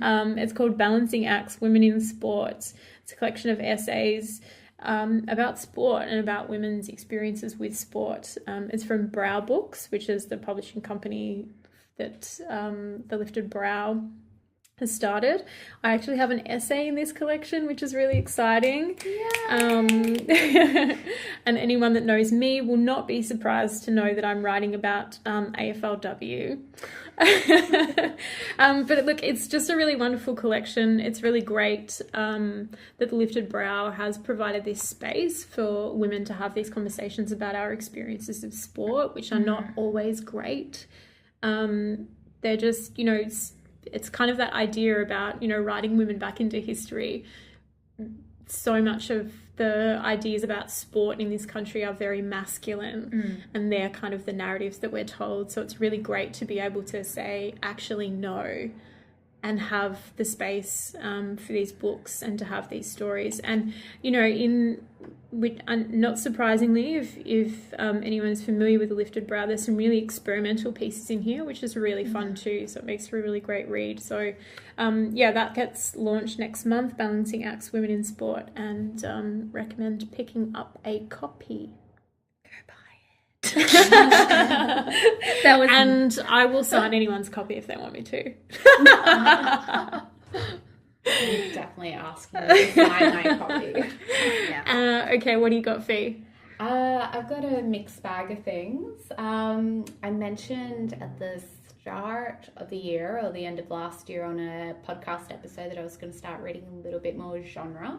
It's called Balancing Acts: Women in Sports. It's a collection of essays about sport and about women's experiences with sport. It's from Brow Books, which is the publishing company that the Lifted Brow has started. I actually have an essay in this collection, which is really exciting. And anyone that knows me will not be surprised to know that I'm writing about AFLW. But look, it's just a really wonderful collection. It's really great that the Lifted Brow has provided this space for women to have these conversations about our experiences of sport, which are not always great. They're just, it's kind of that idea about, writing women back into history. So much of the ideas about sport in this country are very masculine, and they're kind of the narratives that we're told. So it's really great to be able to say, actually, no, and have the space for these books and to have these stories. And, not surprisingly, if anyone is familiar with the Lifted Brow, there's some really experimental pieces in here, which is really fun too. So it makes for a really great read. So, that gets launched next month, Balancing Acts: Women in Sport, and recommend picking up a copy. And I will sign anyone's copy if they want me to. I'm definitely asking you to sign my copy. Okay, what do you got, Fee? I've got a mixed bag of things. I mentioned at the start of the year or the end of last year on a podcast episode that I was going to start reading a little bit more genre.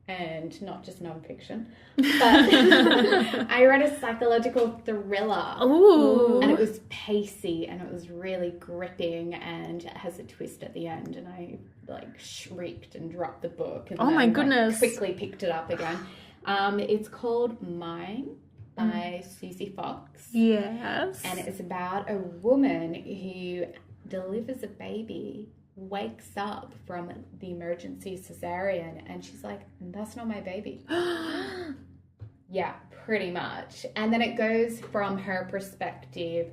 And not just non-fiction. But I read a psychological thriller. Ooh. And it was pacey and it was really gripping, and it has a twist at the end, and I shrieked and dropped the book. And my goodness. Quickly picked it up again. It's called Mine by Susie Fox. Yes. And it's about a woman who delivers a baby, wakes up from the emergency cesarean, and she's like, that's not my baby. Yeah, pretty much. And then it goes from her perspective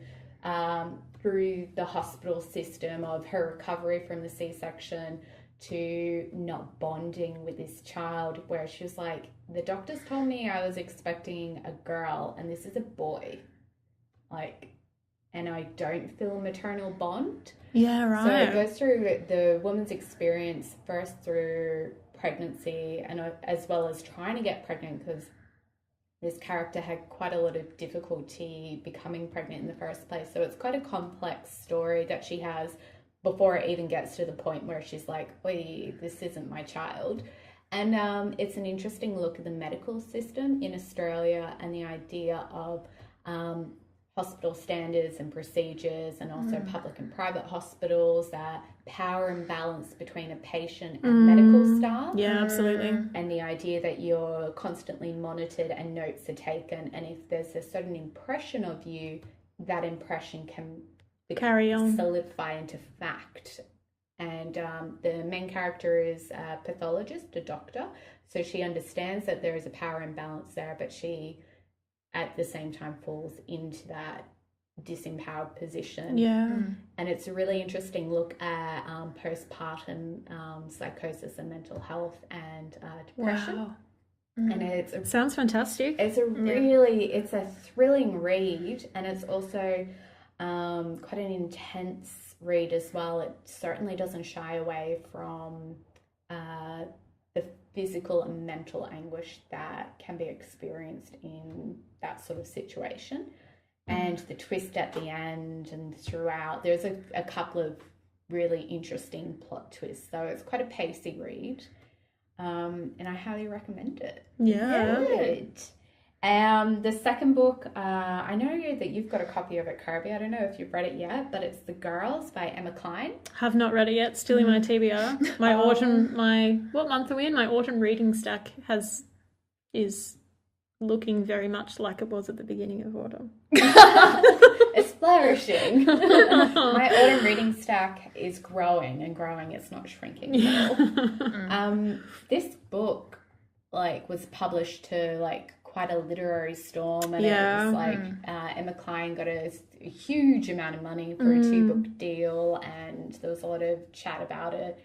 through the hospital system of her recovery from the C-section to not bonding with this child, where she was like, the doctors told me I was expecting a girl and this is a boy, and I don't feel a maternal bond. Yeah, right. So it goes through the woman's experience first through pregnancy, and as well as trying to get pregnant, because this character had quite a lot of difficulty becoming pregnant in the first place. So it's quite a complex story that she has before it even gets to the point where she's like, oi, this isn't my child. And it's an interesting look at the medical system in Australia and the idea of hospital standards and procedures, and also public and private hospitals, that power imbalance between a patient and medical staff. Yeah, absolutely. And the idea that you're constantly monitored and notes are taken, and if there's a certain impression of you, that impression can carry on, solidify into fact. And the main character is a pathologist, a doctor, so she understands that there is a power imbalance there, but she at the same time falls into that disempowered position. Yeah. And it's a really interesting look at postpartum psychosis and mental health and depression. Wow. And sounds fantastic. It's it's a thrilling read, and it's also quite an intense read as well. It certainly doesn't shy away from the physical and mental anguish that can be experienced in that sort of situation. And the twist at the end and throughout, there's a couple of really interesting plot twists. So it's quite a pacey read. And I highly recommend it. Yeah. Good. The second book, I know that you've got a copy of it, Kirby. I don't know if you've read it yet, but it's The Girls by Emma Cline. Have not read it yet. Still in my TBR. My what month are we in? My autumn reading stack is looking very much like it was at the beginning of autumn. It's flourishing. My autumn reading stack is growing and growing. It's not shrinking at all. This book was published to quite a literary storm, and it was Emma Cline got a huge amount of money for a 2-book deal, and there was a lot of chat about it.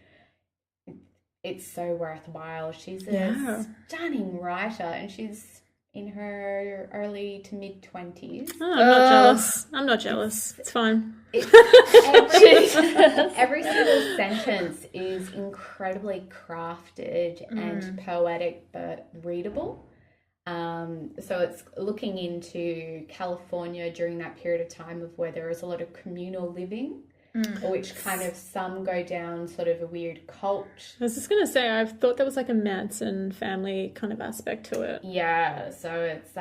It's so worthwhile. She's a stunning writer, and she's in her early to mid 20s. Oh, I'm not jealous. I'm not jealous. It's fine. Every single sentence is incredibly crafted and poetic, but readable. So it's looking into California during that period of time of where there is a lot of communal living, which kind of some go down sort of a weird cult. I was just going to say, I thought there was like a Manson family kind of aspect to it. Yeah, so it's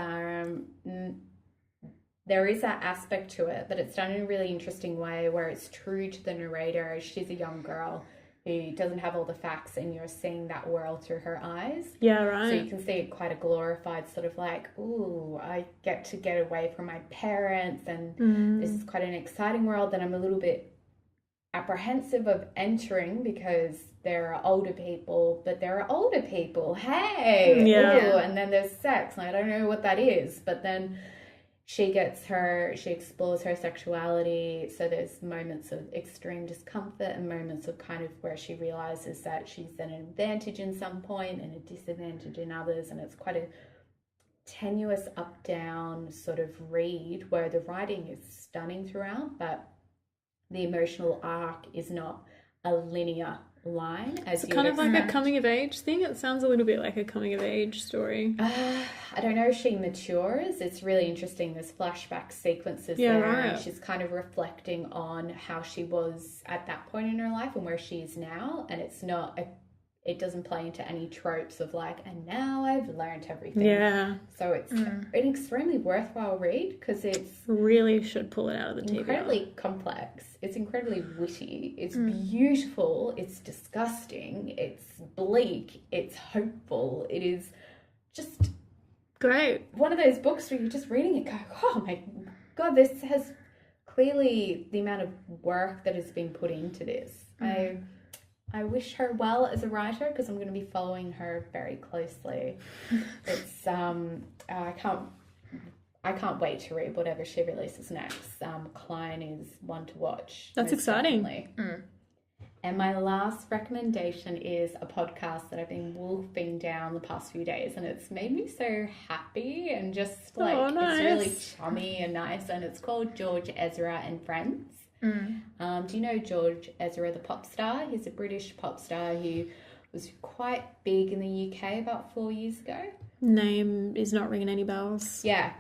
there is that aspect to it, but it's done in a really interesting way where it's true to the narrator. She's a young girl who doesn't have all the facts, and you're seeing that world through her eyes. Yeah, right. So you can see quite a glorified sort of ooh, I get to get away from my parents, and this is quite an exciting world that I'm a little bit apprehensive of entering because there are older people, but there are older people. Hey! Yeah. Ooh, and then there's sex, and I don't know what that is, but then she explores her sexuality, so there's moments of extreme discomfort and moments of kind of where she realizes that she's at an advantage in some point and a disadvantage in others, and it's quite a tenuous up-down sort of read where the writing is stunning throughout, but the emotional arc is not a linear line. It's kind of like a coming of age thing. It sounds a little bit like a coming of age story. I don't know if she matures. It's really interesting. There's flashback sequences there. Right. And she's kind of reflecting on how she was at that point in her life and where she is now. And it doesn't play into any tropes of and now I've learned everything. Yeah. So it's an extremely worthwhile read because it's... Really should pull it out of the TV. Incredibly complex. It's incredibly witty. It's beautiful. It's disgusting. It's bleak. It's hopeful. It is just... Great. One of those books where you're just reading it go, oh my God, this has clearly the amount of work that has been put into this. I wish her well as a writer because I'm going to be following her very closely. It's I can't wait to read whatever she releases next. Cline is one to watch. That's exciting. And my last recommendation is a podcast that I've been wolfing down the past few days, and it's made me so happy and just nice. It's really chummy and nice, and it's called George Ezra and Friends. Do you know George Ezra, the pop star? He's a British pop star who was quite big in the UK about 4 years ago. Name is not ringing any bells. Yeah,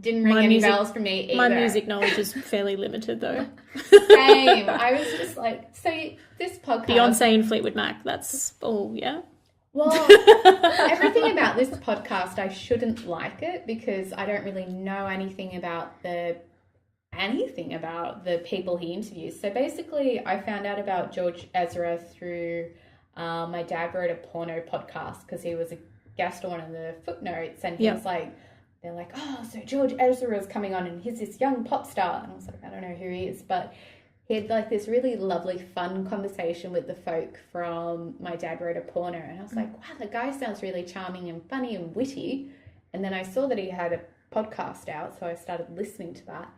didn't ring any bells for me either. My music knowledge is fairly limited though. Same. I was just so this podcast... Beyonce and Fleetwood Mac, that's all, yeah? Well, everything about this podcast, I shouldn't like it because I don't really know anything about the people he interviews. So basically, I found out about George Ezra through my dad wrote a porno podcast because he was a guest on one of the footnotes, and he was they're like, oh, so George Ezra is coming on and he's this young pop star. And I was like, I don't know who he is, but he had this really lovely, fun conversation with the folk from My Dad Wrote a Porno. And I was like, wow, the guy sounds really charming and funny and witty. And then I saw that he had a podcast out, so I started listening to that.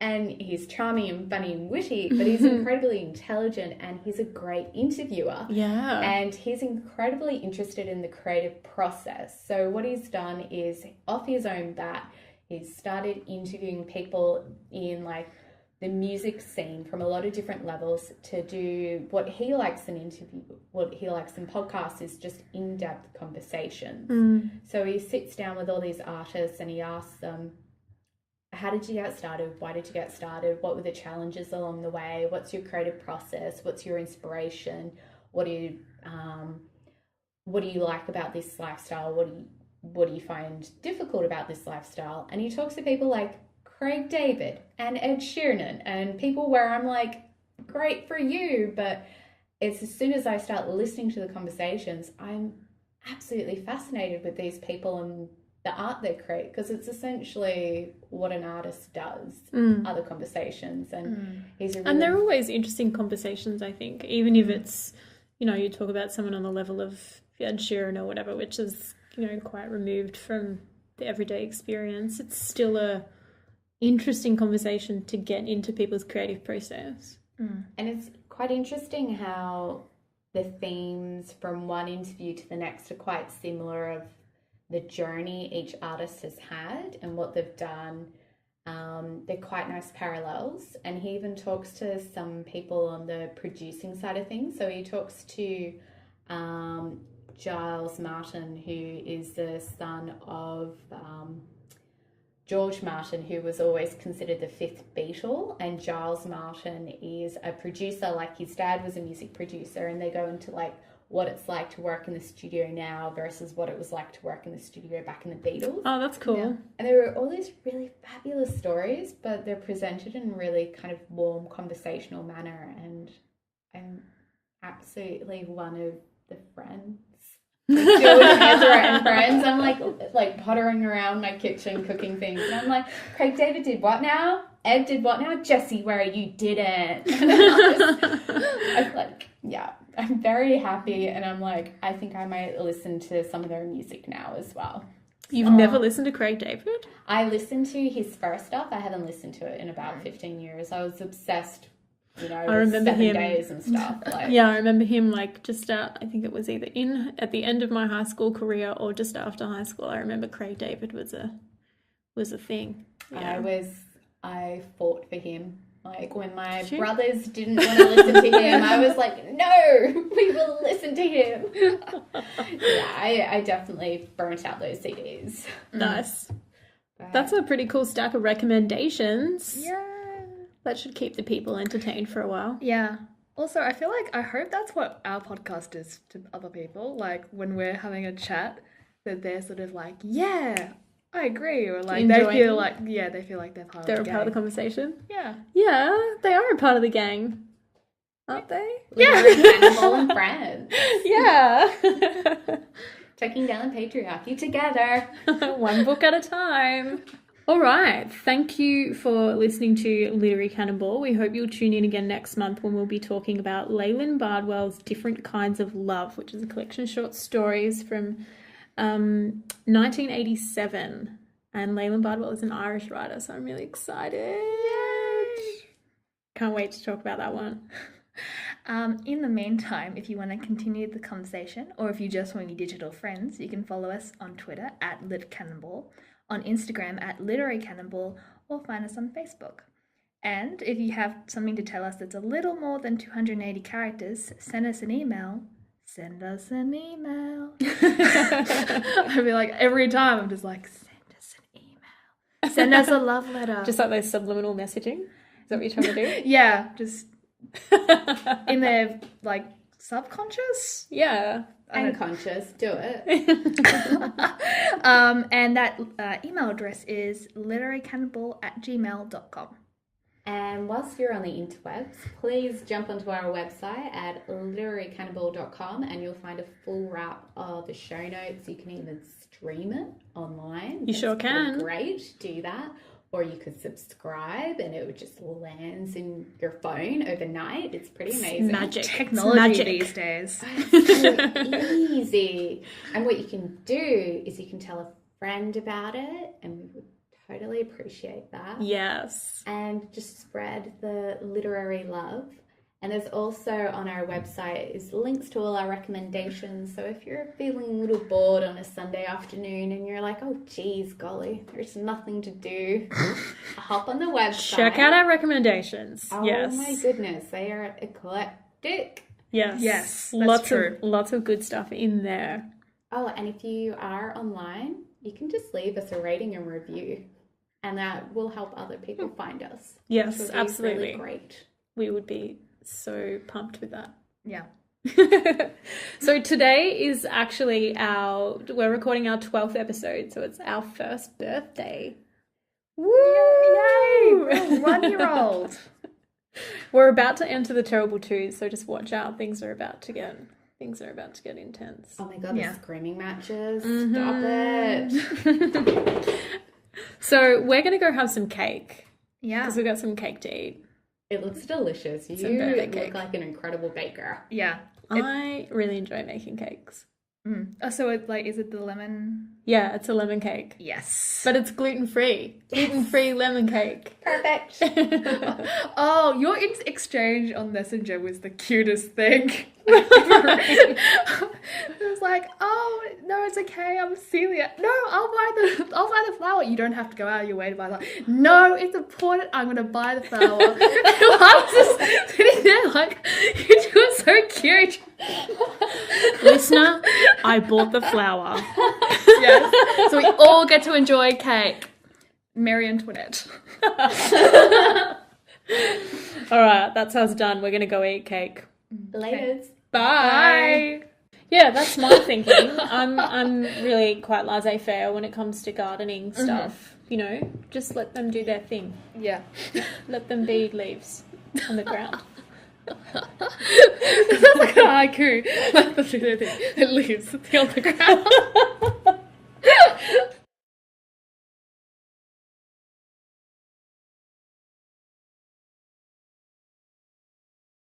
And he's charming and funny and witty, but he's incredibly intelligent and he's a great interviewer. Yeah. And he's incredibly interested in the creative process. So what he's done is, off his own bat, he's started interviewing people in the music scene from a lot of different levels to do what he likes in podcasts is just in-depth conversations. So he sits down with all these artists and he asks them, how did you get started? Why did you get started? What were the challenges along the way? What's your creative process? What's your inspiration? What do you like about this lifestyle? What do you find difficult about this lifestyle? And he talks to people like Craig David and Ed Sheeran and people where I'm like, great for you, but it's as soon as I start listening to the conversations, I'm absolutely fascinated with these people and the art they create, because it's essentially what an artist does, other conversations. And and they're always interesting conversations, I think, even if it's, you know, you talk about someone on the level of Ed Sheeran or whatever, which is, you know, quite removed from the everyday experience. It's still a interesting conversation to get into people's creative process. And it's quite interesting how the themes from one interview to the next are quite similar of the journey each artist has had and what they've done. They're quite nice parallels. And he even talks to some people on the producing side of things. So he talks to Giles Martin, who is the son of George Martin, who was always considered the fifth Beatle, and Giles Martin is a producer, like his dad was a music producer, and they go into like what it's like to work in the studio now versus what it was like to work in the studio back in the Beatles. Oh, that's cool. Yeah. And there are all these really fabulous stories, but they're presented in a really kind of warm conversational manner, and I'm absolutely one of the friends. Still with Ezra and friends. I'm like pottering around my kitchen cooking things, and I'm like, Craig David did what now? Ed did what now? Jesse, where you didn't. I'm like, yeah, I'm very happy, and I'm like, I think I might listen to some of their music now as well. You've never listened to Craig David? I listened to his first stuff. I haven't listened to it in about 15 years. I was obsessed, you know, I remember 7 him. days and stuff. Like, Yeah, I remember him like just I think it was either at the end of my high school career or just after high school. I remember Craig David was a thing. Yeah. I fought for him. Like when my brothers didn't want to listen to him, I was like, no, we will listen to him. Yeah, I definitely burnt out those CDs. Nice. That's a pretty cool stack of recommendations. Yeah. That should keep the people entertained for a while. Yeah. Also, I feel like I hope that's what our podcast is to other people. Like when we're having a chat, that they're sort of like, yeah, I agree, or like they feel like they're part of the gang. Part of the conversation. Yeah. Yeah, they are a part of the gang, aren't they? Yeah, Cannibal and friends. Yeah. Taking down patriarchy together. One book at a time. All right. Thank you for listening to Literary Cannonball. We hope you'll tune in again next month when we'll be talking about Leyland Bardwell's Different Kinds of Love, which is a collection of short stories from 1987. And Leyland Bardwell is an Irish writer, so I'm really excited. Yay! Can't wait to talk about that one. In the meantime, if you want to continue the conversation, or if you just want your digital friends, you can follow us on Twitter at LitCannonball, on Instagram at Literary Cannonball, or find us on Facebook. And if you have something to tell us that's a little more than 280 characters, send us an email. Send us an email. I'd be like, every time I'm just like, send us an email. Send us a love letter. Just like those subliminal messaging? Is that what you're trying to do? Yeah, just in their like subconscious. Yeah. And conscious, do it. And that email address is literarycannonball@gmail.com. And whilst you're on the interwebs, please jump onto our website at literarycannonball.com and you'll find a full wrap of the show notes. You can even stream it online. You sure can. Great, do that. Or you could subscribe and it would just lands in your phone overnight. It's pretty amazing. Magic. Technology these days. It's so easy. And what you can do is you can tell a friend about it, and we would totally appreciate that. Yes. And just spread the literary love. And there's also on our website is links to all our recommendations. So if you're feeling a little bored on a Sunday afternoon and you're like, oh, geez, golly, there's nothing to do, hop on the website. Check out our recommendations. Oh, yes. my goodness. They are eclectic. Yes. That's true. Lots of good stuff in there. Oh, and if you are online, you can just leave us a rating and review. And that will help other people find us. Yes, Which will be absolutely. really great. We would be so pumped with that. Yeah. So today is actually we're recording our 12th episode, so it's our first birthday. Woo! Yay! We're a 1-year-old. We're about to enter the terrible twos, so just watch out. Things are about to get intense. Oh my god, Yeah. the screaming matches. Mm-hmm. Stop it. So we're going to go have some cake Yeah. because we've got some cake to eat. It looks delicious. You Some birthday look cake. like an incredible baker. Yeah. I really enjoy making cakes. Oh, so it's like, is it the lemon? Yeah, it's a lemon cake. Yes. But it's gluten-free. Gluten-free lemon cake. Perfect. Oh, your exchange on Messenger was the cutest thing. It was like, oh no, it's okay, I'm Celia. No, I'll buy the flower. You don't have to go out of your way to buy that. No, it's important. I'm gonna buy the flower. I was just sitting there like, you two are so cute. Listener, I bought the flower. Yes. So we all get to enjoy cake. Marie Antoinette. All right, that's us done. We're going to go eat cake. Laters. Bye. Yeah, that's my thinking. I'm really quite laissez-faire when it comes to gardening stuff. You know, just let them do their thing. Yeah. Let them be leaves on the ground. It sounds like a haiku. Let them do their thing. It leaves on the ground.